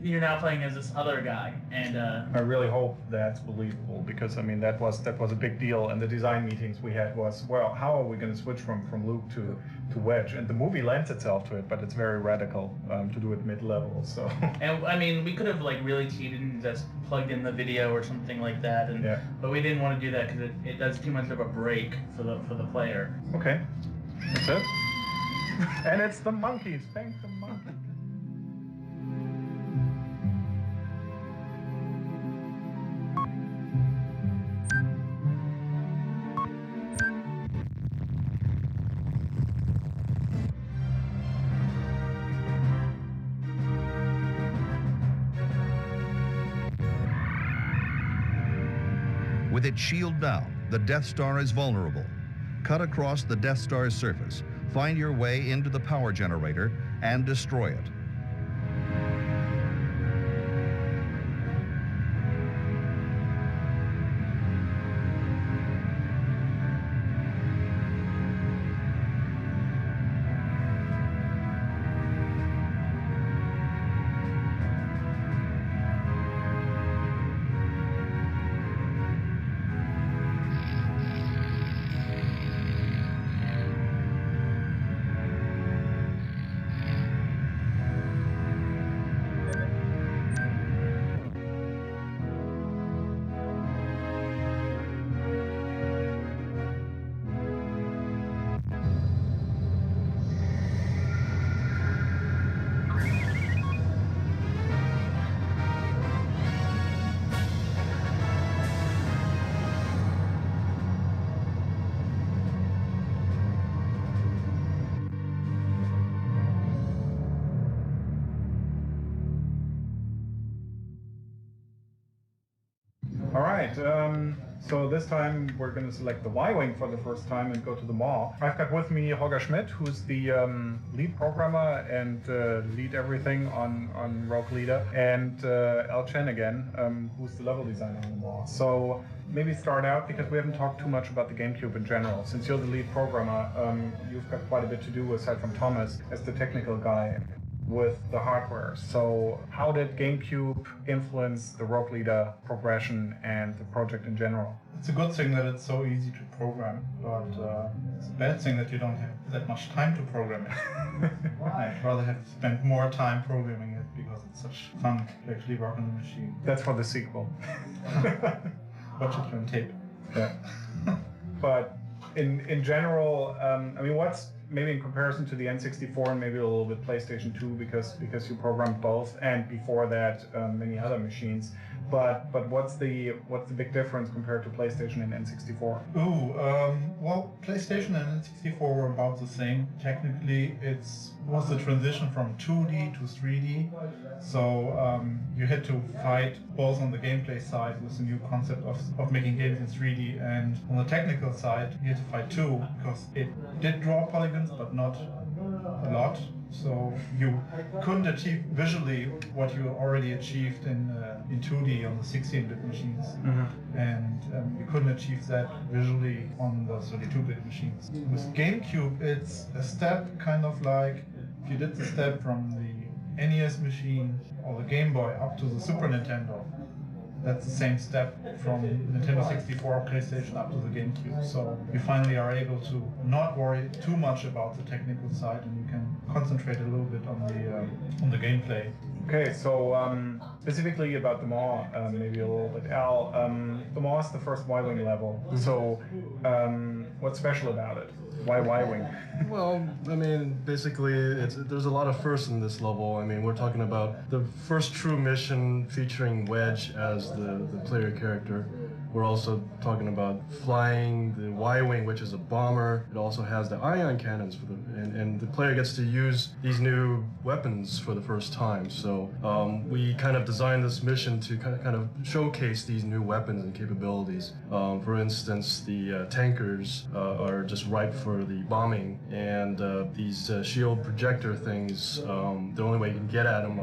you're now playing as this other guy, and I really hope that's believable because I mean that was a big deal, and the design meetings we had was, well, how are we going to switch from Luke to Wedge? And the movie lends itself to it, but it's very radical to do it mid-level. So and I mean we could have like really cheated and just plugged in the video or something like that, and but we didn't want to do that because it does too much of a break for the player. Okay, that's it. And it's the monkeys. Thank the monkeys. With its shield down, the Death Star is vulnerable. Cut across the Death Star's surface, find your way into the power generator, and destroy it. All right, so this time we're going to select the Y-Wing for the first time and go to the mall. I've got with me Holger Schmidt, who's the lead programmer and lead everything on Rogue Leader, and Al Chen again, who's the level designer on the mall. So maybe start out, because we haven't talked too much about the GameCube in general. Since you're the lead programmer, you've got quite a bit to do aside from Thomas as the technical guy. with the hardware. So how did GameCube influence the Rogue Leader progression and the project in general? It's a good thing that it's so easy to program, but it's a bad thing that you don't have that much time to program it. I'd rather have spent more time programming it because it's such fun to actually work on the machine. That's for the sequel. Watch it on tape. Yeah. But in general, I mean, what's maybe in comparison to the N64 and maybe a little bit PlayStation 2 because you programmed both, and before that many other machines. But what's the big difference compared to PlayStation and N64? Well, PlayStation and N64 were about the same. Technically, it was the transition from 2D to 3D. So you had to fight both on the gameplay side with the new concept of making games in 3D, and on the technical side, you had to fight too, because it did draw polygons, but not a lot. So you couldn't achieve visually what you already achieved in 2D on the 16-bit machines, and you couldn't achieve that visually on the 32-bit machines. With GameCube, it's a step kind of like if you did the step from the NES machine or the Game Boy up to the Super Nintendo. That's the same step from Nintendo 64 or PlayStation up to the GameCube. So you finally are able to not worry too much about the technical side, and you can concentrate a little bit on the gameplay. Okay, so specifically about the Maw, maybe a little bit. Al, the Maw is the first Y-Wing level. So what's special about it? Why Y-Wing? Well, I mean, basically, there's a lot of firsts in this level. I mean, we're talking about the first true mission featuring Wedge as the player character. We're also talking about flying the Y-Wing, which is a bomber. It also has the ion cannons and the player gets to use these new weapons for the first time. So we kind of designed this mission to kind of showcase these new weapons and capabilities. For instance, the tankers are just ripe for the bombing, and these shield projector things, the only way you can get at them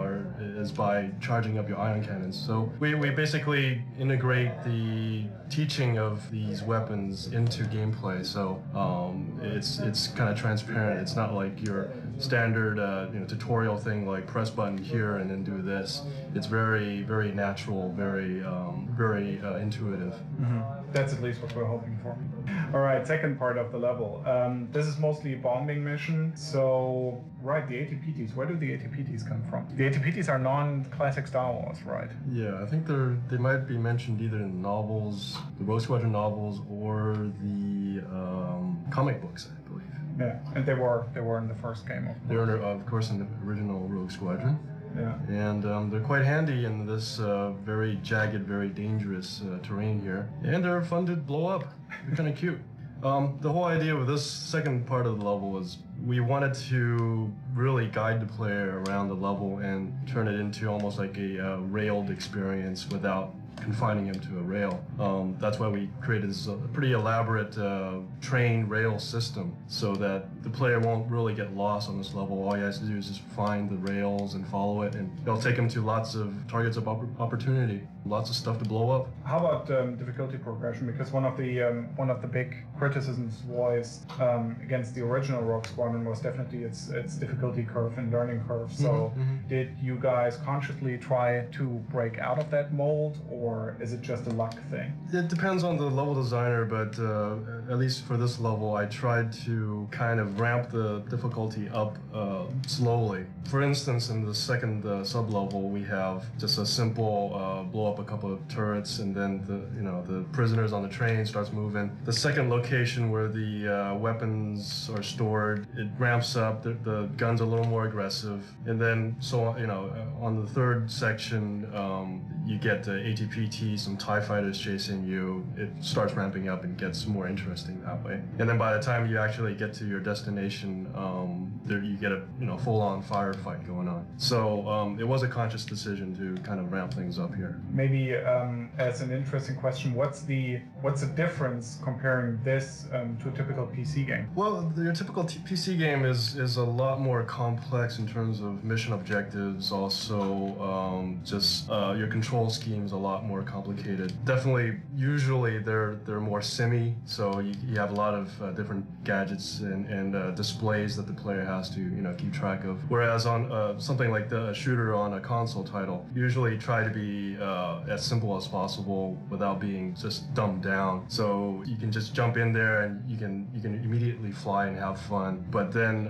is by charging up your ion cannons. So we basically integrate the teaching of these weapons into gameplay, so it's kind of transparent. It's not like your standard tutorial thing like press button here and then do this. It's very, very natural, very intuitive. That's at least what we're hoping for. All right, second part of the level. This is mostly a bombing mission. So, right, the ATPTs. Where do the ATPTs come from? The ATPTs are non-classic Star Wars, right? Yeah, I think they might be mentioned either in novels, the Rogue Squadron novels, or the comic books, I believe. Yeah, and they were in the first game. They were, of course, in the original Rogue Squadron. Yeah. And they're quite handy in this very jagged, very dangerous terrain here. And they're fun to blow up. They're kind of cute. The whole idea with this second part of the level was we wanted to really guide the player around the level and turn it into almost like a railed experience without confining him to a rail. That's why we created this pretty elaborate train rail system so that the player won't really get lost on this level. All he has to do is just find the rails and follow it, and it'll take him to lots of targets of opportunity, lots of stuff to blow up. How about difficulty progression? Because one of the big criticisms voiced against the original Rogue Squadron was definitely its difficulty curve and learning curve. So did you guys consciously try to break out of that mold, or is it just a luck thing? It depends on the level designer, but at least for this level, I tried to kind of ramp the difficulty up slowly. For instance, in the second sub-level, we have just a simple blow up a couple of turrets, and then the prisoners on the train starts moving. The second location where the weapons are stored, it ramps up. The guns are a little more aggressive, and then on the third section, you get ATPT, some TIE fighters chasing you. It starts ramping up and gets more interesting that way. And then by the time you actually get to your destination, you get a full-on firefight going on. So it was a conscious decision to kind of ramp things up here. Maybe as an interesting question, what's the difference comparing this to a typical PC game? Well, your typical PC game is a lot more complex in terms of mission objectives. Also, just your control scheme's a lot more complicated. Definitely, usually they're more simi, so you have a lot of different gadgets and displays that the player has has to keep track of. Whereas on something like the shooter on a console title, usually try to be as simple as possible without being just dumbed down. So you can just jump in there and you can immediately fly and have fun. But then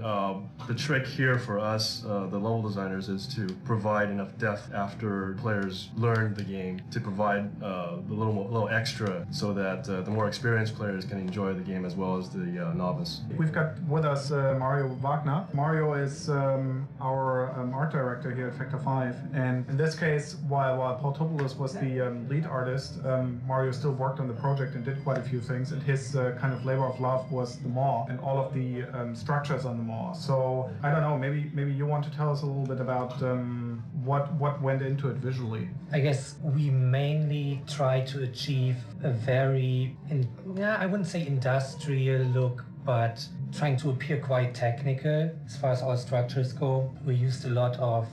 the trick here for us, the level designers, is to provide enough depth after players learn the game to provide the little extra so that the more experienced players can enjoy the game as well as the novice. We've got with us Mario Wagner. Mario is our art director here at Factor 5, and in this case, while Paul Topoulos was the lead artist, Mario still worked on the project and did quite a few things, and his kind of labor of love was the mall and all of the structures on the mall. So I don't know, maybe you want to tell us a little bit about what went into it visually. I guess we mainly try to achieve a very, I wouldn't say industrial look, but trying to appear quite technical as far as our structures go. We used a lot of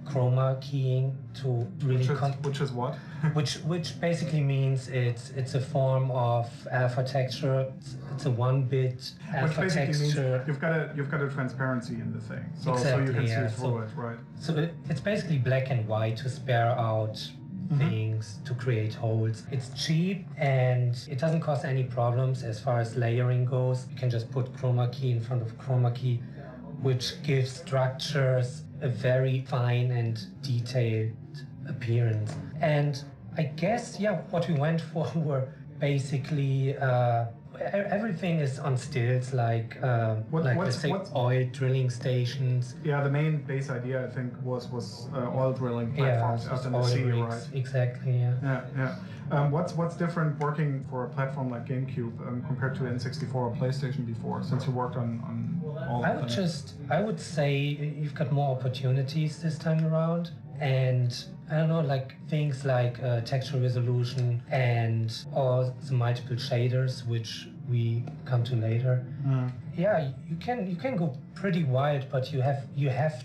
chroma keying to really... Which is what? which basically means it's a form of alpha texture. It's a 1-bit alpha which basically texture. Means you've got a transparency in the thing, so exactly, you can yeah. see through it, right? So it's basically black and white to spare out things, to create holes. It's cheap and it doesn't cause any problems as far as layering goes. You can just put chroma key in front of chroma key, which gives structures a very fine and detailed appearance. And I guess, what we went for were basically everything is on stills, like let's say oil drilling stations. Yeah, the main base idea, I think, was oil drilling platforms out in the sea, right? Exactly, yeah. What's different working for a platform like GameCube compared to N64 or PlayStation before, since you worked on all of them? I would say you've got more opportunities this time around, and I don't know, like things like texture resolution and all the multiple shaders, which we come to later. Yeah, you can go pretty wild, but you have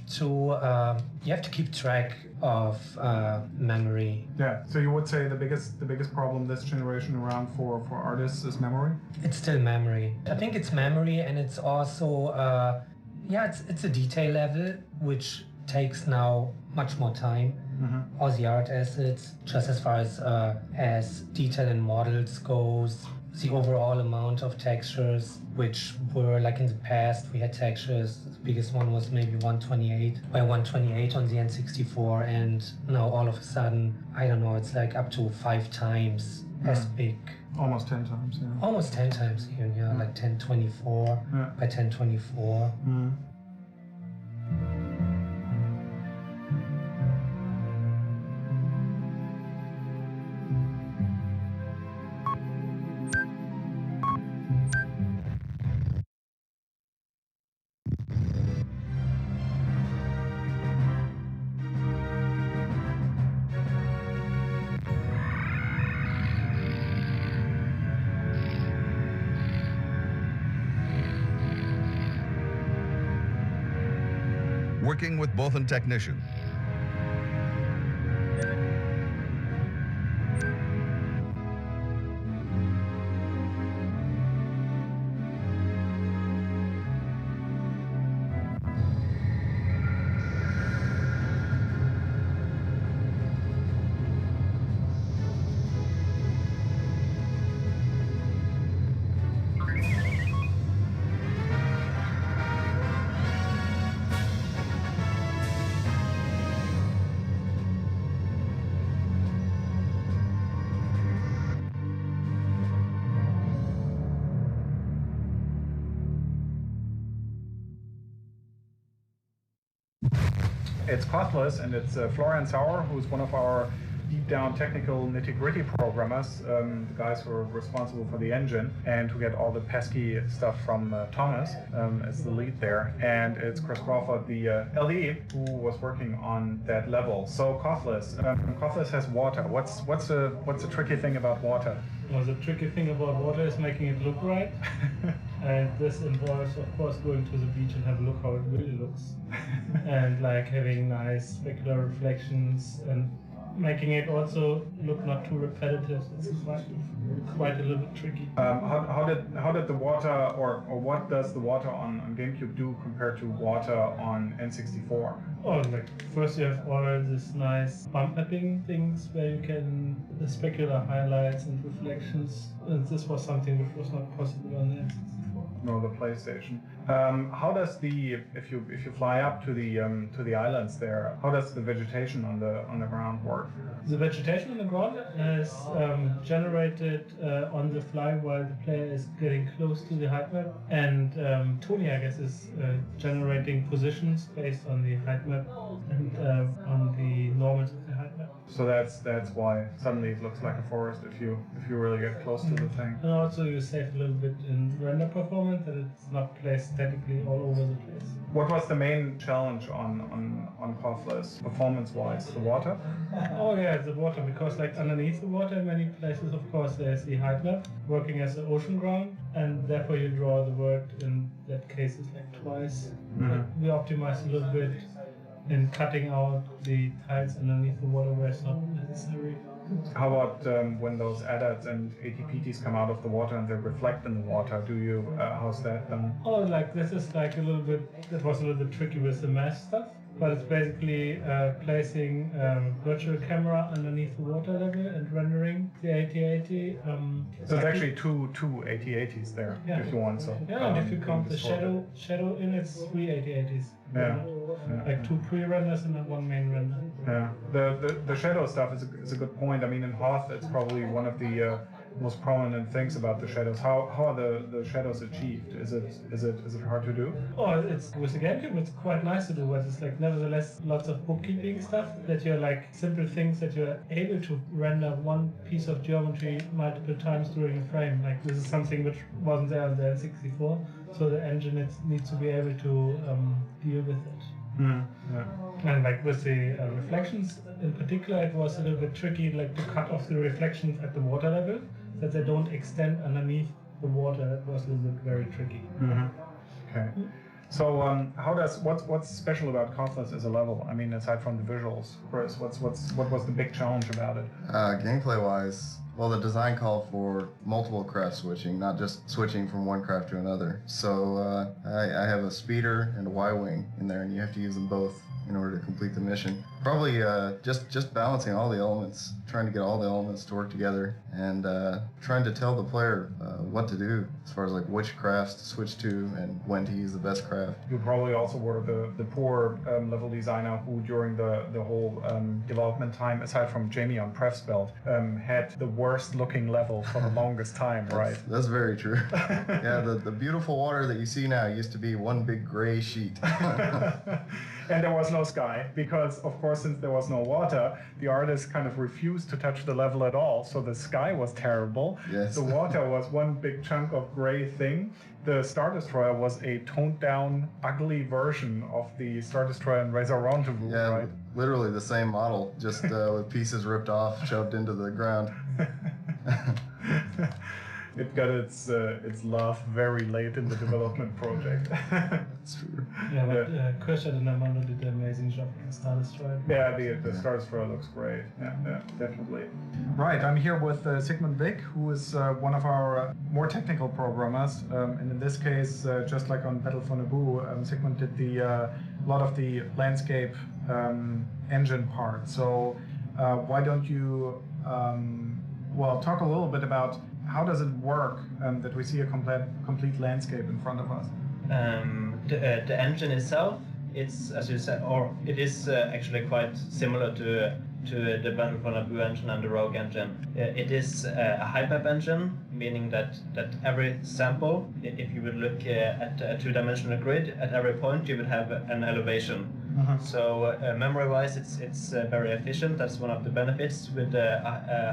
to keep track of memory. Yeah. So you would say the biggest problem this generation around for artists is memory? It's still memory. I think it's memory, and it's also it's a detail level which takes now much more time. All the art assets, just as far as detail and models goes, the overall amount of textures, which were like in the past, we had textures, the biggest one was maybe 128 by 128 on the N64, and now all of a sudden, I don't know, it's like up to 5 times as big. Almost 10 times, yeah. Almost 10 times even, yeah, like 1024 by 1024. Working with Bothan technician. It's Costless, and it's Florian Sauer, who's one of our deep down technical nitty-gritty programmers, the guys who are responsible for the engine and who get all the pesky stuff from Thomas as the lead there. And it's Chris Crawford, the LE, who was working on that level. So Costless, Costless has water. What's the tricky thing about water? Well, the tricky thing about water is making it look right. And this involves, of course, going to the beach and have a look how it really looks. And like having nice specular reflections and making it also look not too repetitive. It's quite a little bit tricky. How did the water or what does the water on GameCube do compared to water on N64? Oh, like first you have all this nice bump mapping things where you can the specular highlights and reflections, and this was something which was not possible on the N64. No, the PlayStation. How does if you fly up to the islands there? How does the vegetation on the ground work? The vegetation on the ground is generated on the fly while the player is getting close to the height map, and Tony, I guess, is generating positions based on the height map and on the normals of the height map. So that's why suddenly it looks like a forest if you really get close to the thing. And also you save a little bit in render performance, that it's not placed statically all over the place. What was the main challenge on Pathless performance-wise? The water? Oh yeah, the water, because like underneath the water in many places, of course, there's the height map working as the ocean ground, and therefore you draw the word in that case is like twice. But we optimized a little bit in cutting out the tiles underneath the water where it's not necessary. How about when those ADATs and ATPTs come out of the water and they reflect in the water? Do you how's that done? Oh, like this is like a little bit. That was a little bit tricky with the mesh stuff, but it's basically placing virtual camera underneath the water level and rendering the 8080. So it's actually two 8080s there, if you want. So yeah, and if you count the shadow in, it's 3 8080s. Yeah. Like 2 pre-renders and then 1 main render. Yeah, the shadow stuff is a good point. I mean, in Hoth, it's probably one of the most prominent things about the shadows. How are the shadows achieved? Is it hard to do? Oh, it's with the GameCube, it's quite nice to do, but it's like nevertheless lots of bookkeeping stuff that you're like simple things that you're able to render one piece of geometry multiple times during a frame. Like this is something which wasn't there on the N64, so the engine needs to be able to deal with it. Yeah. And like with the reflections in particular, it was a little bit tricky, like to cut off the reflections at the water level, that they don't extend underneath the water. That was a little bit very tricky. Okay. So what's special about Pathless as a level? I mean, aside from the visuals, Chris, what was the big challenge about it? Gameplay-wise, well, the design called for multiple craft switching, not just switching from one craft to another. So I have a speeder and a Y-wing in there, and you have to use them both in order to complete the mission. Probably just balancing all the elements, trying to get all the elements to work together, and trying to tell the player what to do as far as like which crafts to switch to and when to use the best craft. You probably also were the poor level designer who during the whole development time, aside from Jamie on Prefspelt, had the worst looking level for the longest time, right? That's very true. Yeah, the beautiful water that you see now used to be one big gray sheet. And there was no sky, because of course, since there was no water, the artist kind of refused to touch the level at all. So the sky was terrible. Yes. The water was one big chunk of gray thing. The Star Destroyer was a toned down, ugly version of the Star Destroyer in Razor Rendezvous, Yeah, right? literally the same model, just with pieces ripped off, shoved into the ground. It got its love very late in the development project. That's true. Yeah, but Kirsch and Armando did an amazing job with the Star Destroyer. Yeah, the Star Destroyer looks great. Yeah, definitely. Right, I'm here with Sigmund Vick, who is one of our more technical programmers. And in this case, just like on Battle for Naboo, Sigmund did the lot of the landscape engine part. So why don't you talk a little bit about how does it work that we see a complete landscape in front of us? The engine itself, it's as you said, or it is actually quite similar to the Battle for Naboo engine and the Rogue engine. It is a height map engine, meaning that every sample, if you would look at a two-dimensional grid, at every point you would have an elevation. So memory-wise, it's very efficient. That's one of the benefits with the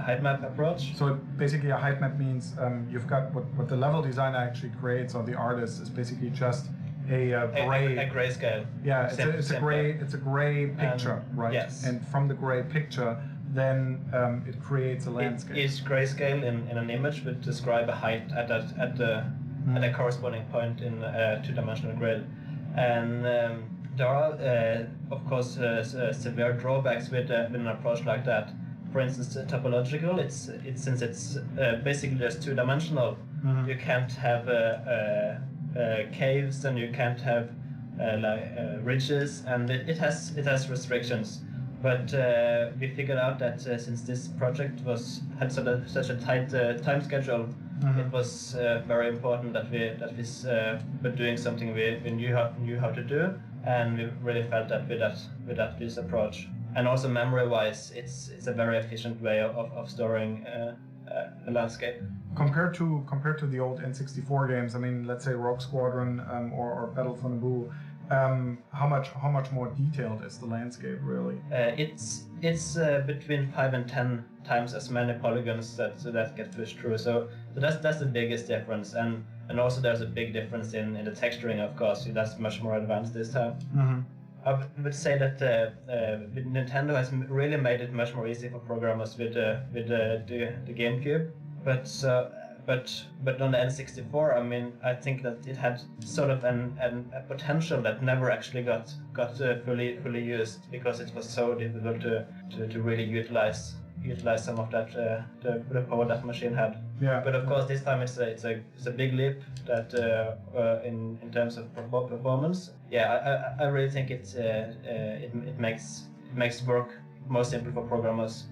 height map approach. So basically, a height map means you've got what the level designer actually creates, or the artist, is basically just a grayscale. Yeah, it's a gray picture, right? Yes. And from the gray picture, then it creates a landscape. Each grayscale in an image would describe a height at a corresponding point in a two-dimensional grid, and there are, of course, severe drawbacks with an approach like that. For instance, topological. Since it's basically just two-dimensional. Mhm. You can't have caves, and you can't have ridges, and it has restrictions. But we figured out that since this project had such a tight time schedule, it was very important that we were doing something we knew how to do, and we really felt that with this approach. And also memory-wise, it's a very efficient way of storing a landscape. Compared to the old N64 games, I mean, let's say Rogue Squadron or Battle for Naboo, how much more detailed is the landscape really? It's between 5 and 10 times as many polygons that get pushed through. So that's the biggest difference, and also there's a big difference in the texturing, of course. That's much more advanced this time. Mm-hmm. I would say that Nintendo has really made it much more easy for programmers with the GameCube, but on the N64, I mean, I think that it had sort of a potential that never actually got fully used, because it was so difficult to really utilize some of that the power that machine had. Yeah. But of course, this time it's a big leap that in terms of performance. Yeah, I really think it makes work more simple for programmers.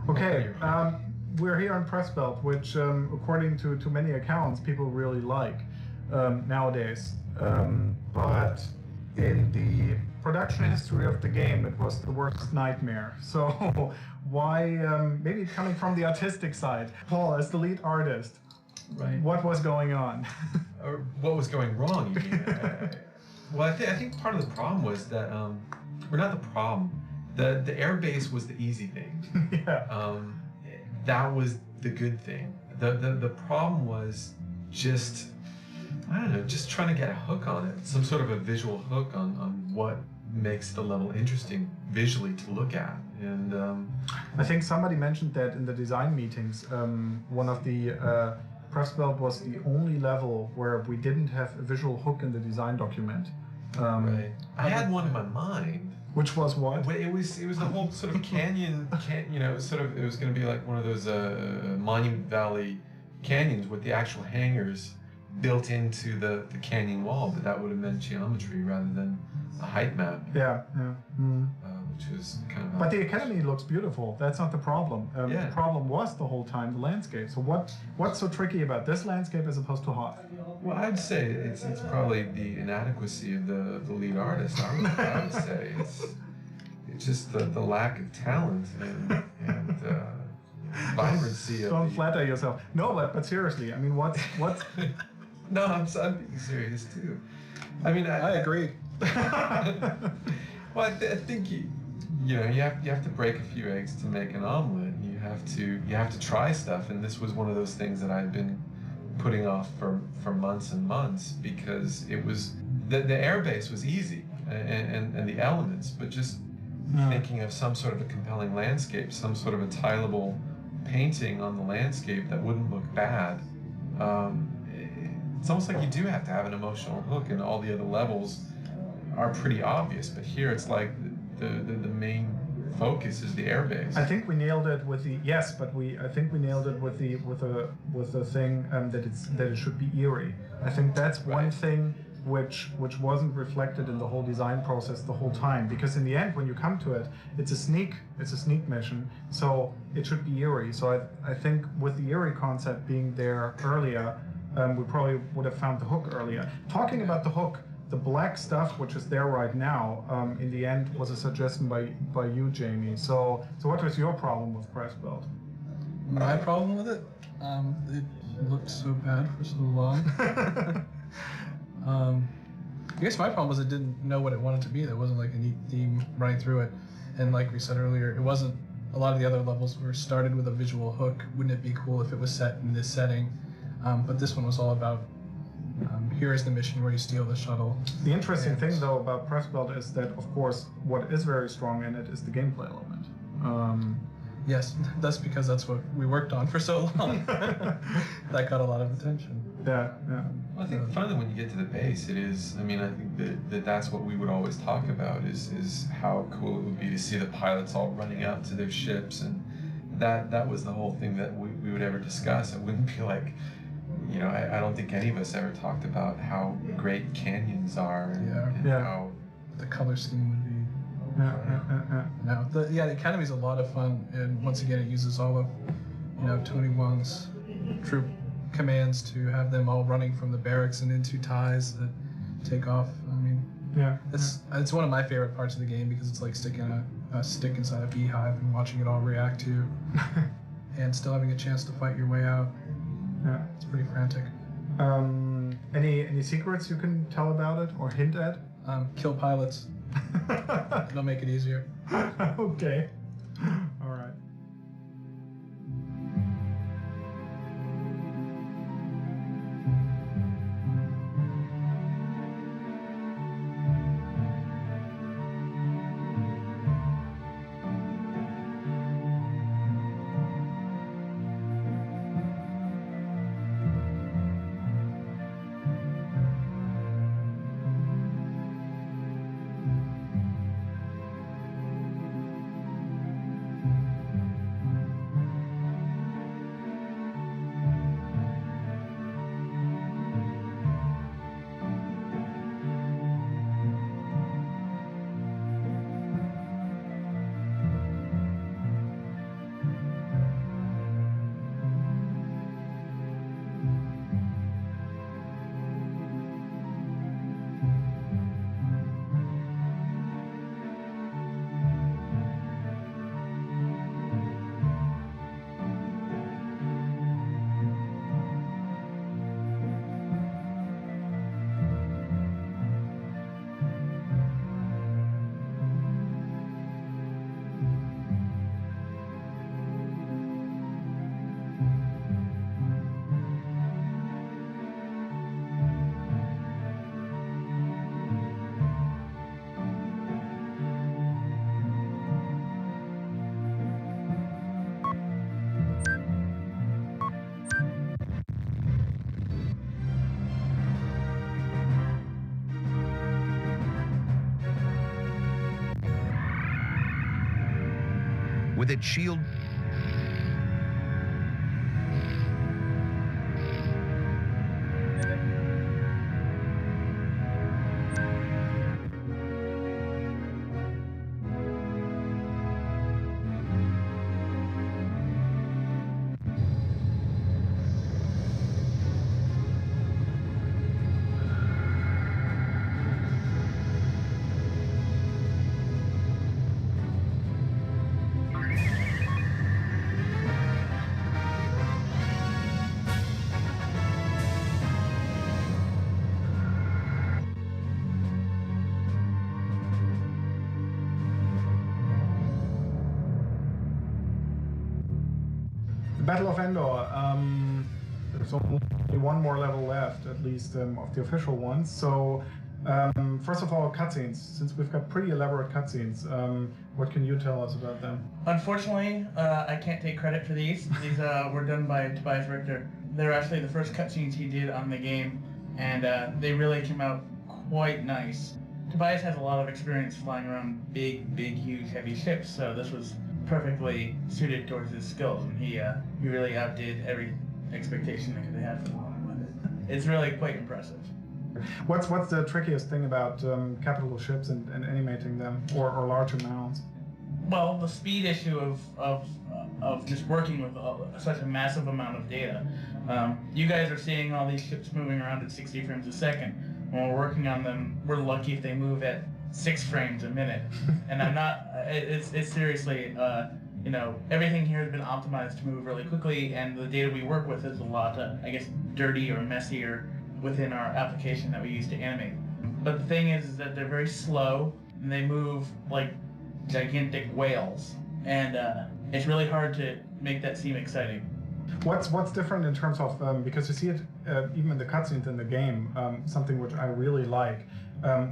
Okay, we're here on Press Belt, which, according to many accounts, people really like nowadays. But in the production history of the game, it was the worst nightmare. So why, maybe coming from the artistic side, Paul, as the lead artist, right? What was going on? Or what was going wrong? You mean? Well, I think part of the problem was that, or not the problem. The air base was the easy thing. Yeah. That was the good thing. The problem was just, I don't know, just trying to get a hook on it, some sort of a visual hook on what makes the level interesting visually to look at. And I think somebody mentioned that in the design meetings. One of the Press Belt was the only level where we didn't have a visual hook in the design document. Right. I had one in my mind. Which was what? It was the whole sort of canyon, it was going to be like one of those Monument Valley canyons with the actual hangars built into the canyon wall, but that would have meant geometry rather than a height map. Yeah. Which was kind of. But the academy looks beautiful. That's not the problem. Yeah. The problem was the whole time the landscape. So what's so tricky about this landscape as opposed to Hoth? Well, I'd say it's probably the inadequacy of the lead artist. I would say it's just the lack of talent and vibrancy. Don't flatter yourself. No, but seriously, I mean, what's? No, I'm being serious too. I mean, I agree. Well, I think you have to break a few eggs to make an omelet. You have to try stuff, and this was one of those things that I've been putting off for months and months, because it was the airbase was easy and the elements, but just thinking of some sort of a compelling landscape, some sort of a tileable painting on the landscape that wouldn't look bad. It's almost like you do have to have an emotional hook, and all the other levels are pretty obvious, but here it's like the main focus is the airbase. I think we nailed it with the I think we nailed it with the thing that it should be eerie. I think that's one thing which wasn't reflected in the whole design process the whole time, because in the end, when you come to it, it's a sneak mission, so it should be eerie. So I think with the eerie concept being there earlier, we probably would have found the hook earlier. Talking about the hook, the black stuff, which is there right now, in the end was a suggestion by you, Jamie. So what was your problem with Press Belt? My problem with it? looked so bad for so long. I guess my problem was it didn't know what it wanted to be. There wasn't like a neat theme running through it. And like we said earlier, it wasn't, a lot of the other levels were started with a visual hook. Wouldn't it be cool if it was set in this setting? But this one was all about, here is the mission where you steal the shuttle. The interesting thing though about Press Belt is that, of course, what is very strong in it is the gameplay element. Yes, that's because that's what we worked on for so long. That got a lot of attention. Yeah. Well, I think finally when you get to the base, it is, I mean, I think that's what we would always talk about is how cool it would be to see the pilots all running out to their ships, and that was the whole thing that we would ever discuss. It wouldn't be like, you know, I don't think any of us ever talked about how great canyons are and how the color scheme would be. No, the Academy's a lot of fun, and once again, it uses all of, you know, Tony Wong's troop commands to have them all running from the barracks and into ties that take off. I mean, it's one of my favorite parts of the game because it's like sticking a stick inside a beehive and watching it all react to, and still having a chance to fight your way out. Yeah, it's pretty frantic. Any secrets you can tell about it or hint at? Kill pilots. It'll make it easier. Okay. All right. With its shield Battle of Endor. There's only one more level left, at least of the official ones. So, first of all, cutscenes. Since we've got pretty elaborate cutscenes, what can you tell us about them? Unfortunately, I can't take credit for these. These were done by Tobias Richter. They're actually the first cutscenes he did on the game, and they really came out quite nice. Tobias has a lot of experience flying around big, huge, heavy ships, so this was perfectly suited towards his skills, and he really outdid every expectation that they had for the moment. It's really quite impressive. What's the trickiest thing about capital ships and animating them, or large amounts? Well, the speed issue of just working with such a massive amount of data. You guys are seeing all these ships moving around at 60 frames a second. When we're working on them, we're lucky if they move at 6 frames a minute. And I'm not. It's seriously you know, everything here has been optimized to move really quickly, and the data we work with is a lot, I guess, dirty or messier within our application that we use to animate. But the thing is that they're very slow, and they move like gigantic whales, and it's really hard to make that seem exciting. What's different in terms of because you see it even in the cutscenes in the game, something which I really like.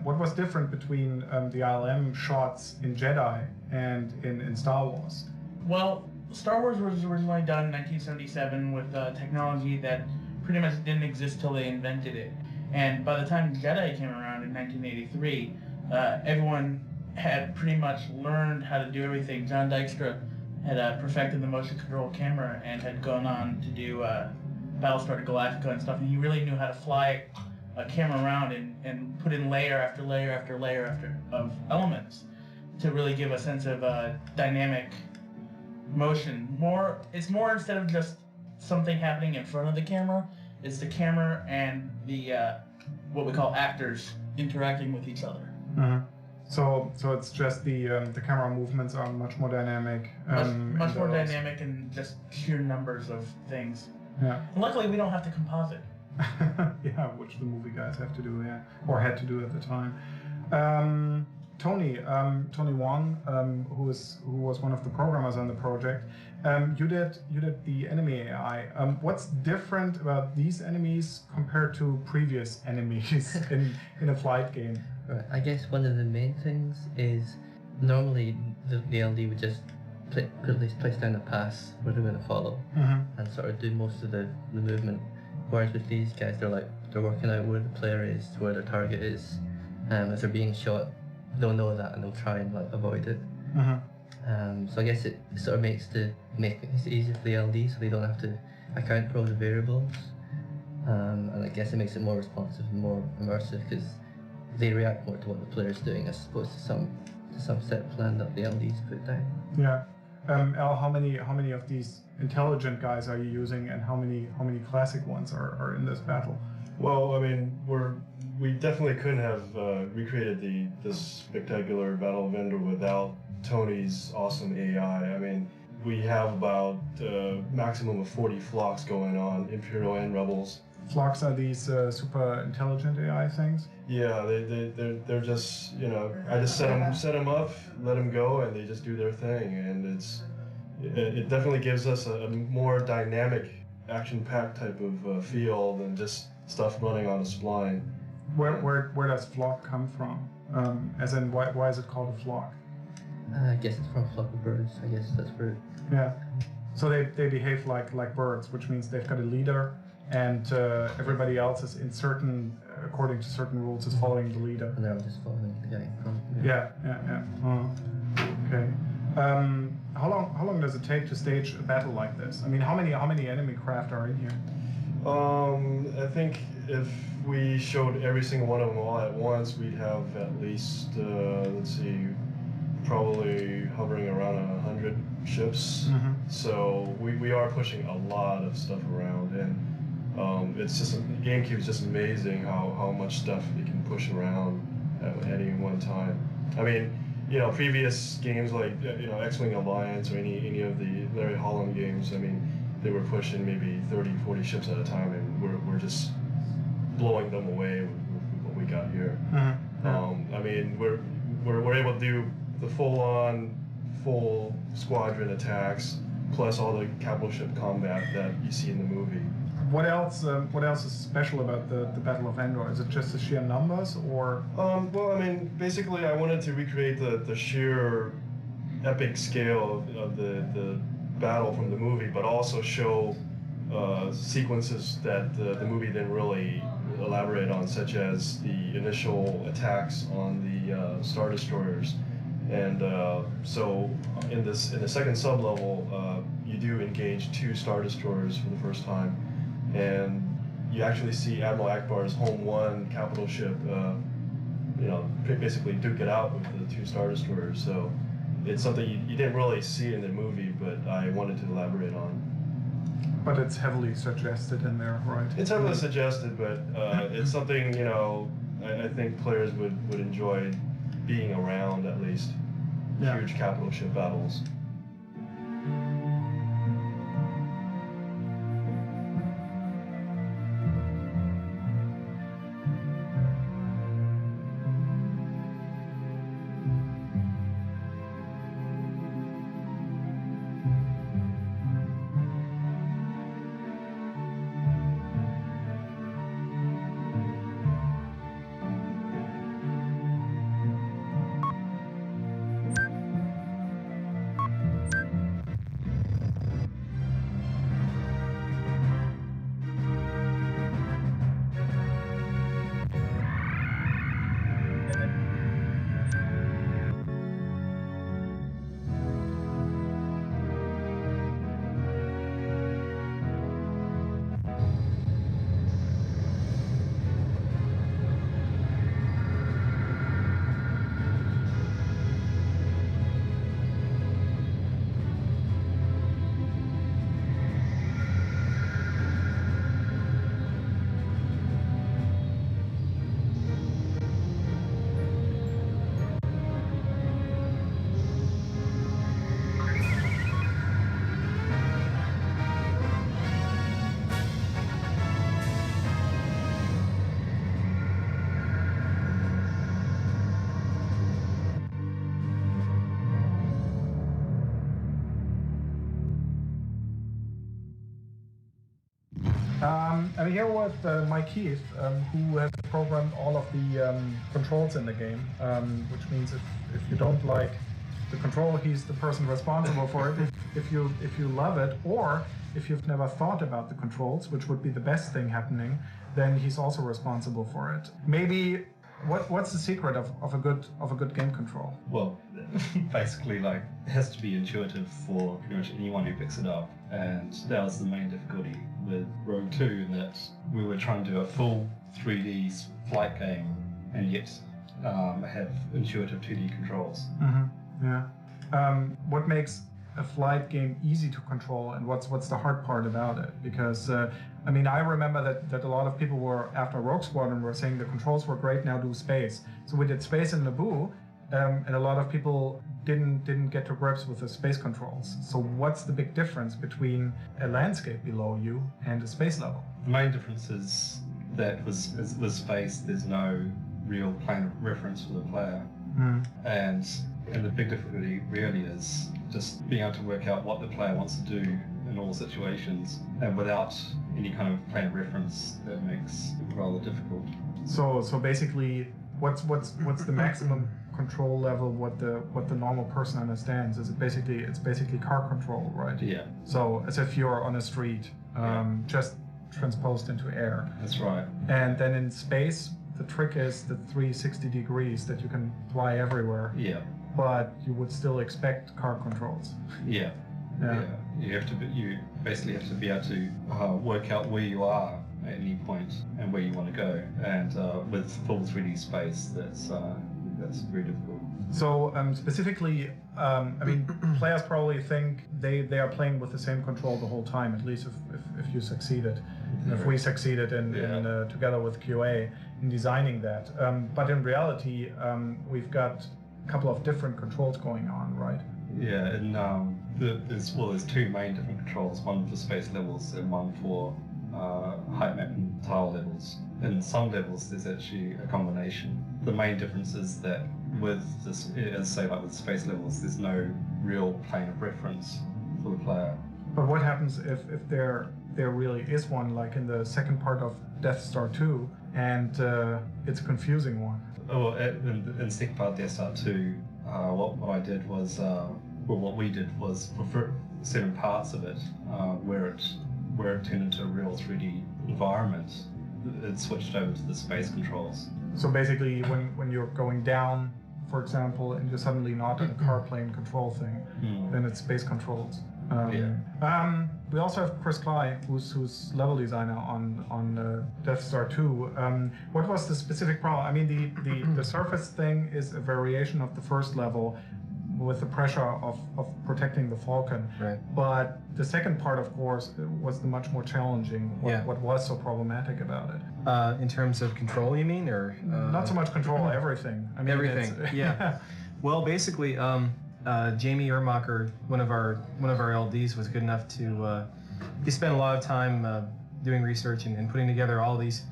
What was different between the ILM shots in Jedi and in Star Wars? Well, Star Wars was originally done in 1977 with technology that pretty much didn't exist till they invented it. And by the time Jedi came around in 1983, everyone had pretty much learned how to do everything. John Dykstra had perfected the motion control camera and had gone on to do Battlestar Galactica and stuff, and he really knew how to fly a camera around and put in layer after layer after layer of elements to really give a sense of dynamic motion. It's more instead of just something happening in front of the camera, it's the camera and the what we call actors interacting with each other. Mm-hmm. So it's just the camera movements are much more dynamic. Much more dynamic and just sheer numbers of things. Yeah. And luckily, we don't have to composite. Yeah, which the movie guys have to do, yeah, or had to do at the time. Tony Wong, who was one of the programmers on the project. You did the enemy AI. What's different about these enemies compared to previous enemies in a flight game? Right. I guess one of the main things is normally the LD would just place down a pass where they're going to follow and sort of do most of the movement. Whereas with these guys, they're working out where the player is, where their target is. If they're being shot, they'll know that and they'll try and avoid it. So I guess it sort of makes it easier for the LD, so they don't have to account for all the variables. And I guess it makes it more responsive and more immersive because they react more to what the player's doing as opposed to some set plan that the LDs put down. Yeah. Al, how many of these intelligent guys are you using, and how many classic ones are in this battle? Well, I mean, we definitely couldn't have recreated this spectacular Battle of Endor without Tony's awesome AI. I mean, we have about maximum of 40 flocks going on, Imperial and Rebels. Flocks are these super intelligent AI things? Yeah, they're just, you know, I just set them up, let them go, and they just do their thing, and it definitely gives us a more dynamic, action-packed type of feel than just stuff running on a spline. Where does flock come from? As in, why is it called a flock? I guess it's from a flock of birds. I guess that's where. Yeah. So they behave like birds, which means they've got a leader, and everybody else is according to certain rules, is following the leader. And they're all just following the guy in front. Yeah. Okay. How long does it take to stage a battle like this? I mean, how many enemy craft are in here? I think if we showed every single one of them all at once, we'd have at least probably hovering around 100 ships. So we are pushing a lot of stuff around, and it's just GameCube is just amazing how much stuff it can push around at any one time. I mean, you know, previous games like X-Wing Alliance or any of the Larry Holland games, I mean, they were pushing maybe 30, 40 ships at a time, and we're just blowing them away with what we got here. I mean, we're able to do the full squadron attacks plus all the capital ship combat that you see in the movie. What else is special about the Battle of Endor? Is it just the sheer numbers, or? Well, I mean, basically, I wanted to recreate the sheer epic scale of the battle from the movie, but also show sequences that the movie didn't really elaborate on, such as the initial attacks on the Star Destroyers. And so in the second sub-level, you do engage 2 Star Destroyers for the first time, and you actually see Admiral Akbar's Home 1 capital ship, basically duke it out with the 2 Star Destroyers. So it's something you didn't really see in the movie, but I wanted to elaborate on. But it's heavily suggested in there, right? It's heavily suggested, but it's something, I think players would enjoy being around, at least. Yeah. Huge capital ship battles. I'm here with Mike Keith, who has programmed all of the controls in the game, which means if you don't like the control, he's the person responsible for it. If you love it, or if you've never thought about the controls, which would be the best thing happening, then he's also responsible for it. Maybe what's the secret of a good game control? Well, basically, like, it has to be intuitive for pretty much anyone who picks it up, and that was the main difficulty with Rogue 2, in that we were trying to do a full 3D flight game and yet have intuitive 2D controls. Mm-hmm. Yeah. What makes a flight game easy to control, and what's the hard part about it? Because I mean, I remember that a lot of people were, after Rogue Squadron, were saying the controls were great, now do space. So we did space in Naboo, and a lot of people didn't get to grips with the space controls. So what's the big difference between a landscape below you and a space level? The main difference is that with space, there's no real plane of reference for the player. And the big difficulty really is just being able to work out what the player wants to do in all situations, and without any kind of plane of reference, that makes it rather difficult. So basically, what's the maximum control level? What the normal person understands is it's basically car control, right? Yeah. So as if you're on a street, just transposed into air. That's right. And then in space, the trick is the 360 degrees that you can fly everywhere. Yeah. But you would still expect car controls. Yeah. You basically have to be able to work out where you are at any point and where you want to go. And with full 3D space, that's very difficult. So specifically, I mean, players probably think they are playing with the same control the whole time, at least if you succeeded. If we succeeded in together with QA in designing that. But in reality, we've got a couple of different controls going on, right? Yeah, and there's two main different controls, one for space levels and one for height map and tile levels. In some levels, there's actually a combination. The main difference is that with this, as say like with space levels, there's no real plane of reference for the player. But what happens if there really is one, like in the second part of Death Star 2, and it's a confusing one? Oh, in the second part of Death Star 2, what I did was, what we did was for certain parts of it, where it turned into a real 3D environment, it switched over to the space controls. So basically, when you're going down, for example, and you're suddenly not in a car plane control thing, then it's space controls. We also have Chris Cly, who's level designer on Death Star 2. What was the specific problem? I mean, the surface thing is a variation of the first level with the pressure of protecting the Falcon. Right. But the second part, of course, was the much more challenging. What was so problematic about it? In terms of control, you mean, or not so much control, everything. I mean, everything. Yeah. Well, basically, Jamie Ermacher, one of our LDs, was good enough to. He spent a lot of time doing research and putting together all these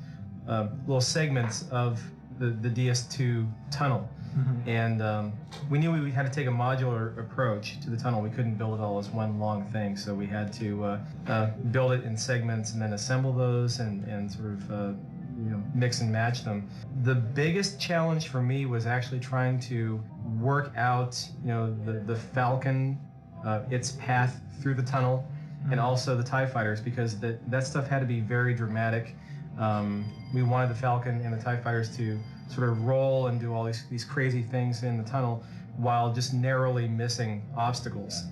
little segments of the DS2 tunnel. Mm-hmm. And we knew we had to take a modular approach to the tunnel. We couldn't build it all as one long thing, so we had to build it in segments and then assemble those and sort of mix and match them. The biggest challenge for me was actually trying to work out the Falcon, its path through the tunnel, and also the TIE fighters, because that stuff had to be very dramatic. We wanted the Falcon and the TIE fighters to sort of roll and do all these crazy things in the tunnel while just narrowly missing obstacles.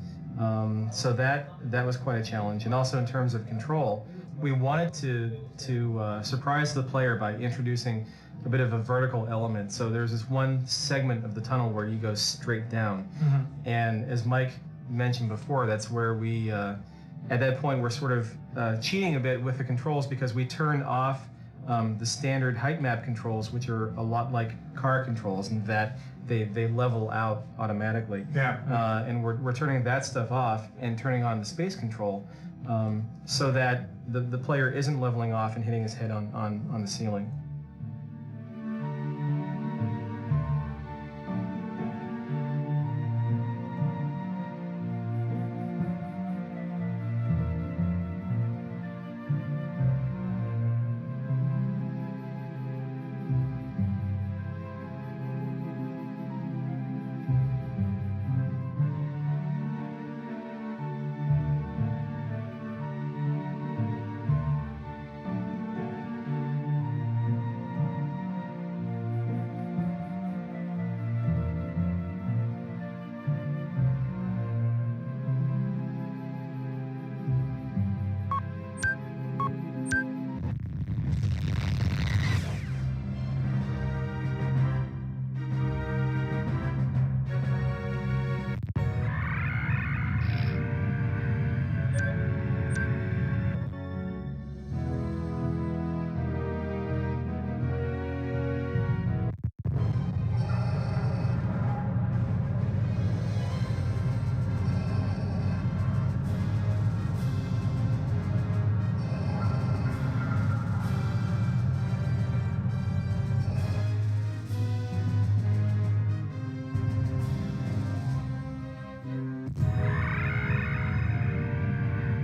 So that was quite a challenge. And also in terms of control, we wanted to surprise the player by introducing a bit of a vertical element. So there's this one segment of the tunnel where you go straight down. Mm-hmm. And as Mike mentioned before, that's where we, at that point, we're sort of cheating a bit with the controls, because we turned off the standard height map controls, which are a lot like car controls, in that they level out automatically. Yeah. And we're turning that stuff off and turning on the space control, so that the player isn't leveling off and hitting his head on the ceiling.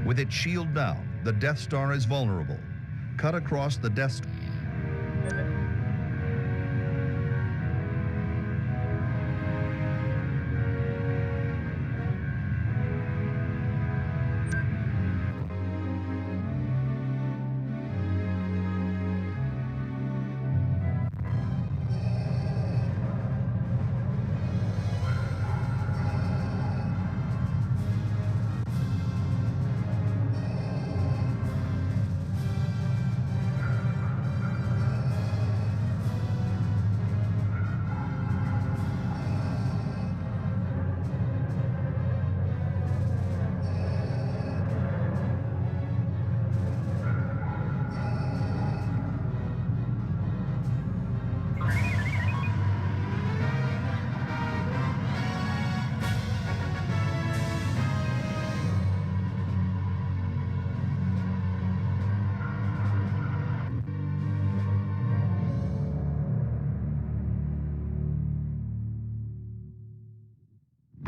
With its shield down, the Death Star is vulnerable. Cut across the Death Star.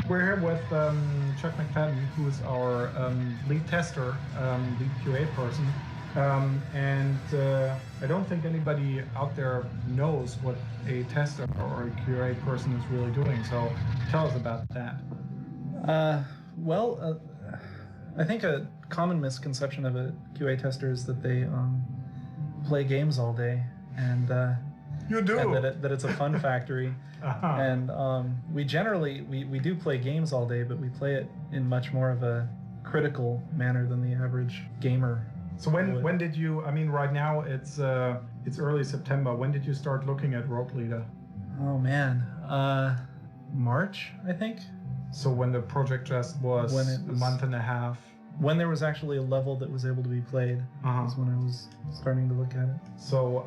We're here with Chuck McFadden, who is our lead tester, lead QA person. And I don't think anybody out there knows what a tester or a QA person is really doing. So tell us about that. I think a common misconception of a QA tester is that they play games all day, and you do, and that it's a fun factory. Uh-huh. And we generally we do play games all day, but we play it in much more of a critical manner than the average gamer. So when did you? I mean, right now it's early September. When did you start looking at Rogue Leader? Oh man, March, I think. So when the project just was a month and a half. When there was actually a level that was able to be played, was when I was starting to look at it. So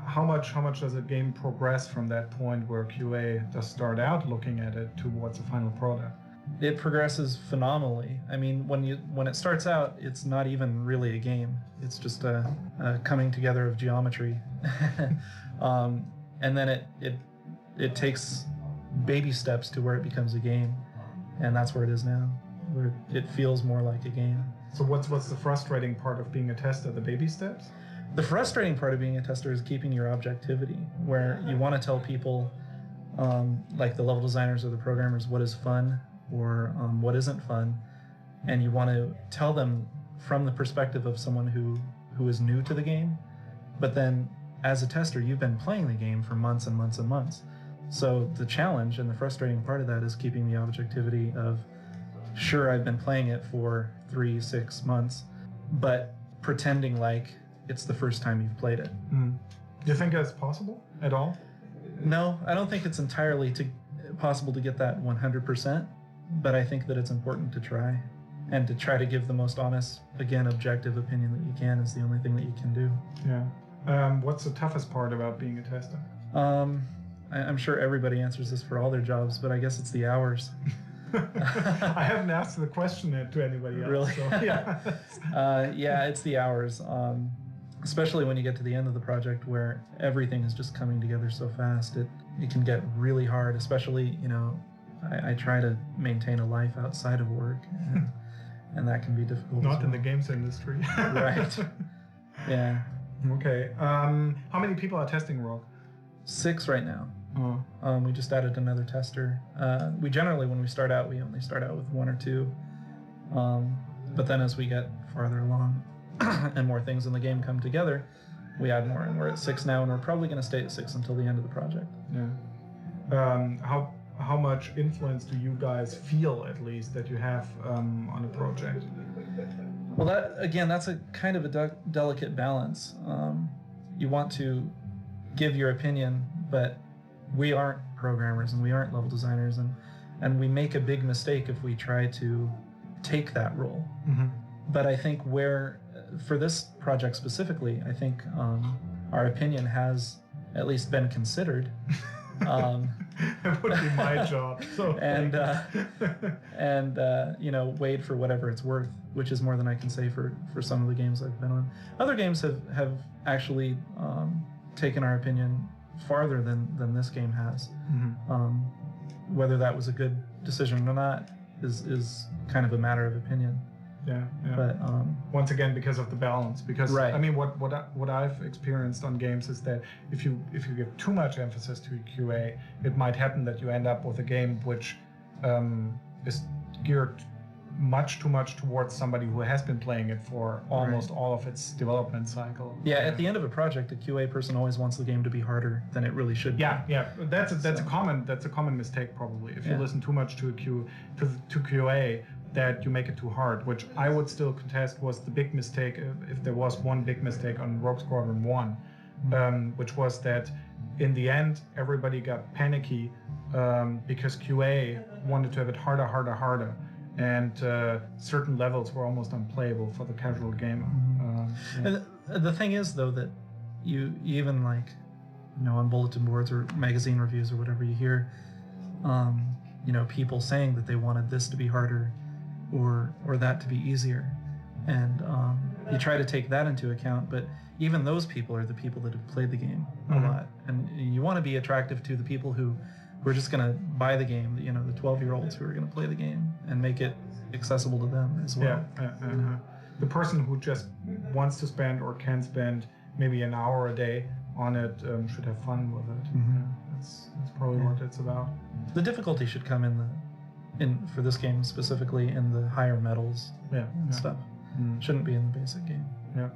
how much does a game progress from that point where QA just start out looking at it towards a final product? It progresses phenomenally. I mean, when it starts out, it's not even really a game. It's just a coming together of geometry, and then it takes baby steps to where it becomes a game, and that's where it is now, where it feels more like a game. So what's the frustrating part of being a tester? The baby steps? The frustrating part of being a tester is keeping your objectivity, where you want to tell people, like the level designers or the programmers, what is fun or what isn't fun, and you want to tell them from the perspective of someone who is new to the game. But then as a tester, you've been playing the game for months and months and months. So the challenge and the frustrating part of that is keeping the objectivity of, sure, I've been playing it for 3-6 months, but pretending like it's the first time you've played it. Do you think that's possible at all? No, I don't think it's entirely possible to get that 100%, but I think that it's important to try, and to try to give the most honest, again, objective opinion that you can is the only thing that you can do. Yeah. What's the toughest part about being a tester? I'm sure everybody answers this for all their jobs, but I guess it's the hours. I haven't asked the question to anybody else. Really? So, yeah. Yeah, it's the hours. Especially when you get to the end of the project where everything is just coming together so fast. It can get really hard, especially, I try to maintain a life outside of work, and that can be difficult. Not in the games industry. Right. Yeah. Okay. How many people are testing Rogue? 6 right now. Oh. We just added another tester. We generally, when we start out, we only start out with 1 or 2. But then as we get farther along and more things in the game come together, we add more, and we're at 6 now, and we're probably going to stay at 6 until the end of the project. Yeah. How much influence do you guys feel, at least, that you have on a project? Well, that's a kind of a delicate balance. You want to give your opinion, but we aren't programmers and we aren't level designers, and we make a big mistake if we try to take that role. Mm-hmm. But I think for this project specifically, I think our opinion has at least been considered. It would be my job. So weighed for whatever it's worth, which is more than I can say for some of the games I've been on. Other games have actually taken our opinion farther than this game has. Mm-hmm. Whether that was a good decision or not is kind of a matter of opinion. Yeah. But once again, because of the balance. Because right. I mean, what I've experienced on games is that if you give too much emphasis to QA, it might happen that you end up with a game which is geared much too much towards somebody who has been playing it for almost all of its development cycle. Yeah, at the end of a project, a QA person always wants the game to be harder than it really should be. Yeah. That's a common mistake probably. If you listen too much to QA, that you make it too hard, which I would still contest was the big mistake, if there was one big mistake on Rogue Squadron 1, which was that in the end everybody got panicky because QA wanted to have it harder, and certain levels were almost unplayable for the casual gamer. And the thing is, though, that you even on bulletin boards or magazine reviews or whatever, you hear people saying that they wanted this to be harder or that to be easier, and you try to take that into account, but even those people are the people that have played the game a lot, and you want to be attractive to the people who are just going to buy the game, the 12-year-olds who are going to play the game, and make it accessible to them as well. The person who just wants to spend or can spend maybe an hour a day on it should have fun with it. That's probably what it's about. The difficulty should come for this game specifically in the higher metals and stuff. Shouldn't be in the basic game. Yeah.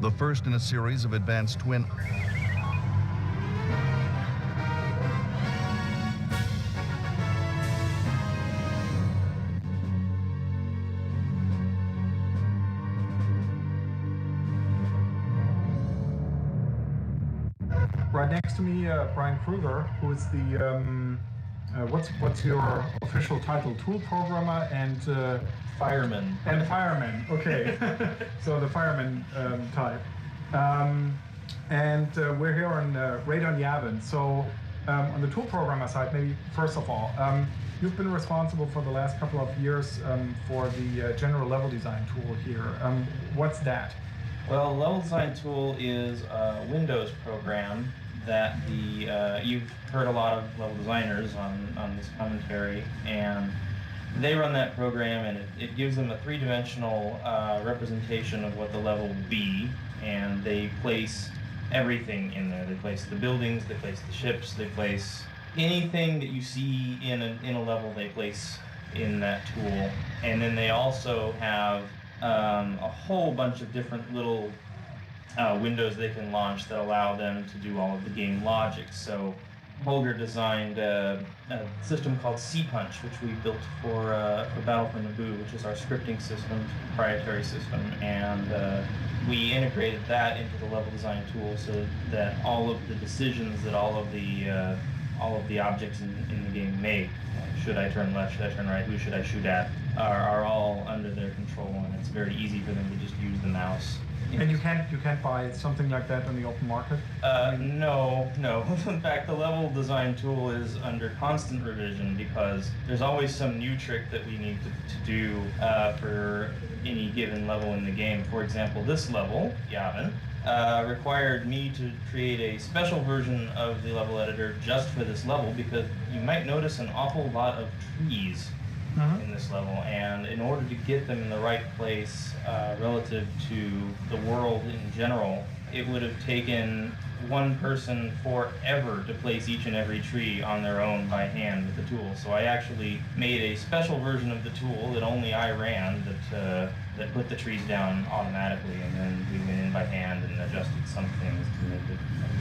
the first in a series of advanced twin. Right next to me, Brian Kruger, who is the what's your official title? Tool programmer and fireman. And fireman. Okay, so the fireman type. And we're here on Radon Yavin. So on the tool programmer side, maybe first of all, you've been responsible for the last couple of years for the general level design tool here. What's that? Well, level design tool is a Windows program that you've heard a lot of level designers on this commentary, and they run that program, and it gives them a three-dimensional representation of what the level will be, and they place everything in there. They place the buildings, they place the ships, they place anything that you see in a level, they place in that tool. And then they also have a whole bunch of different little windows they can launch that allow them to do all of the game logic. So Holger designed a system called C-Punch, which we built for Battle for Naboo, which is our scripting system, proprietary system, and we integrated that into the level design tool so that all of the decisions that all of the objects in the game make, like should I turn left, should I turn right, who should I shoot at, are all under their control, and it's very easy for them to just use the mouse. And you can't buy something like that on the open market? No. In fact, the level design tool is under constant revision because there's always some new trick that we need to do for any given level in the game. For example, this level, Yavin, required me to create a special version of the level editor just for this level because you might notice an awful lot of trees in this level, and in order to get them in the right place relative to the world in general, it would have taken one person forever to place each and every tree on their own by hand with the tool. So I actually made a special version of the tool that only I ran that put the trees down automatically, and then we went in by hand and adjusted some things to make it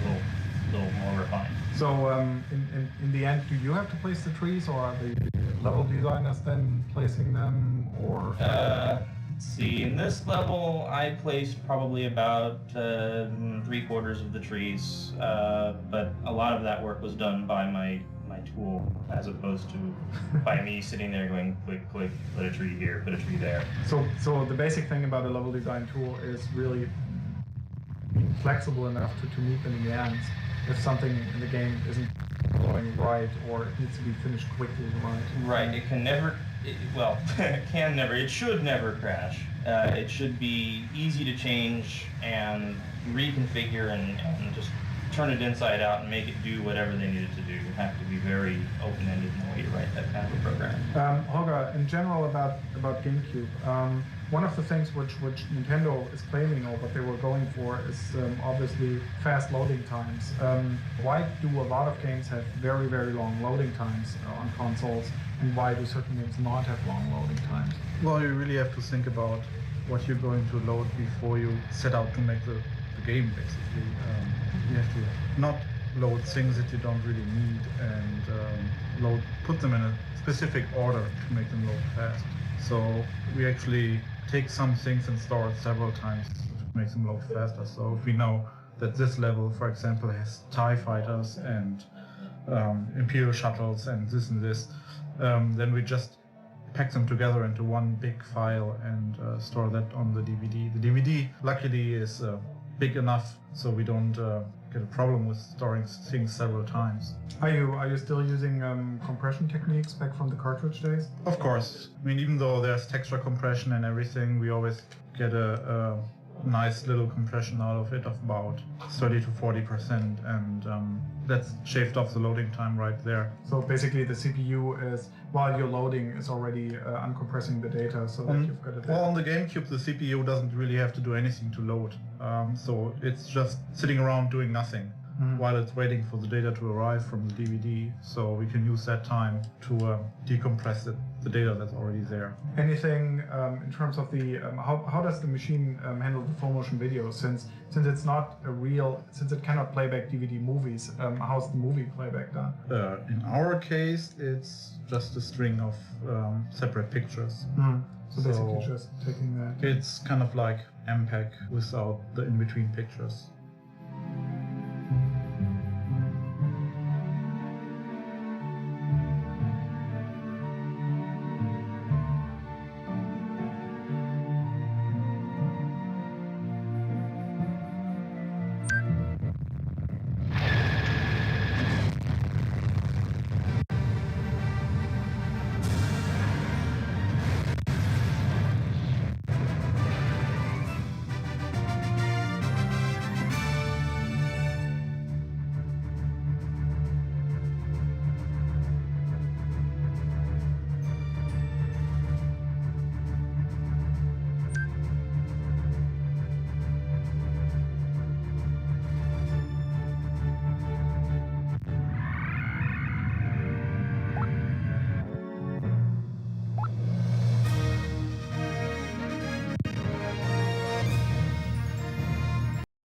a little more refined. So in the end, do you have to place the trees, or are the level designers then placing them, or? Let's see, in this level, I placed probably about 3/4 of the trees, but a lot of that work was done by my tool, as opposed to by me sitting there going click, click, put a tree here, put a tree there. So the basic thing about a level design tool is really flexible enough to meet the demands. If something in the game isn't going right, or it needs to be finished quickly, right? Right. It can never. It should never crash. It should be easy to change and reconfigure and just turn it inside out and make it do whatever they need it to do. You have to be very open-ended in the way you write that kind of a program. Holger, in general about GameCube, one of the things which Nintendo is claiming, or what they were going for, is obviously fast loading times. Why do a lot of games have very, very long loading times on consoles, and why do certain games not have long loading times? Well, you really have to think about what you're going to load before you set out to make the game, basically. You have to not load things that you don't really need, and put them in a specific order to make them load fast. So we actually take some things and store it several times to make them load faster. So if we know that this level, for example, has TIE fighters and Imperial shuttles and this, then we just pack them together into one big file and store that on the DVD. The DVD, luckily, is big enough so we don't get a problem with storing things several times. Are you still using compression techniques back from the cartridge days? Of course. I mean, even though there's texture compression and everything, we always get a nice little compression out of it of about 30 to 40%, and that's shaved off the loading time right there. So basically the CPU is, while you're loading, is already uncompressing the data so that you've got it. Well, on the GameCube, the CPU doesn't really have to do anything to load. So it's just sitting around doing nothing while it's waiting for the data to arrive from the DVD. So we can use that time to decompress it. the data that's already there. Anything in terms of the how does the machine handle the full motion video? Since it's not since it cannot play back DVD movies, how's the movie playback done? In our case, it's just a string of separate pictures. So basically just taking that. It's kind of like MPEG without the in-between pictures.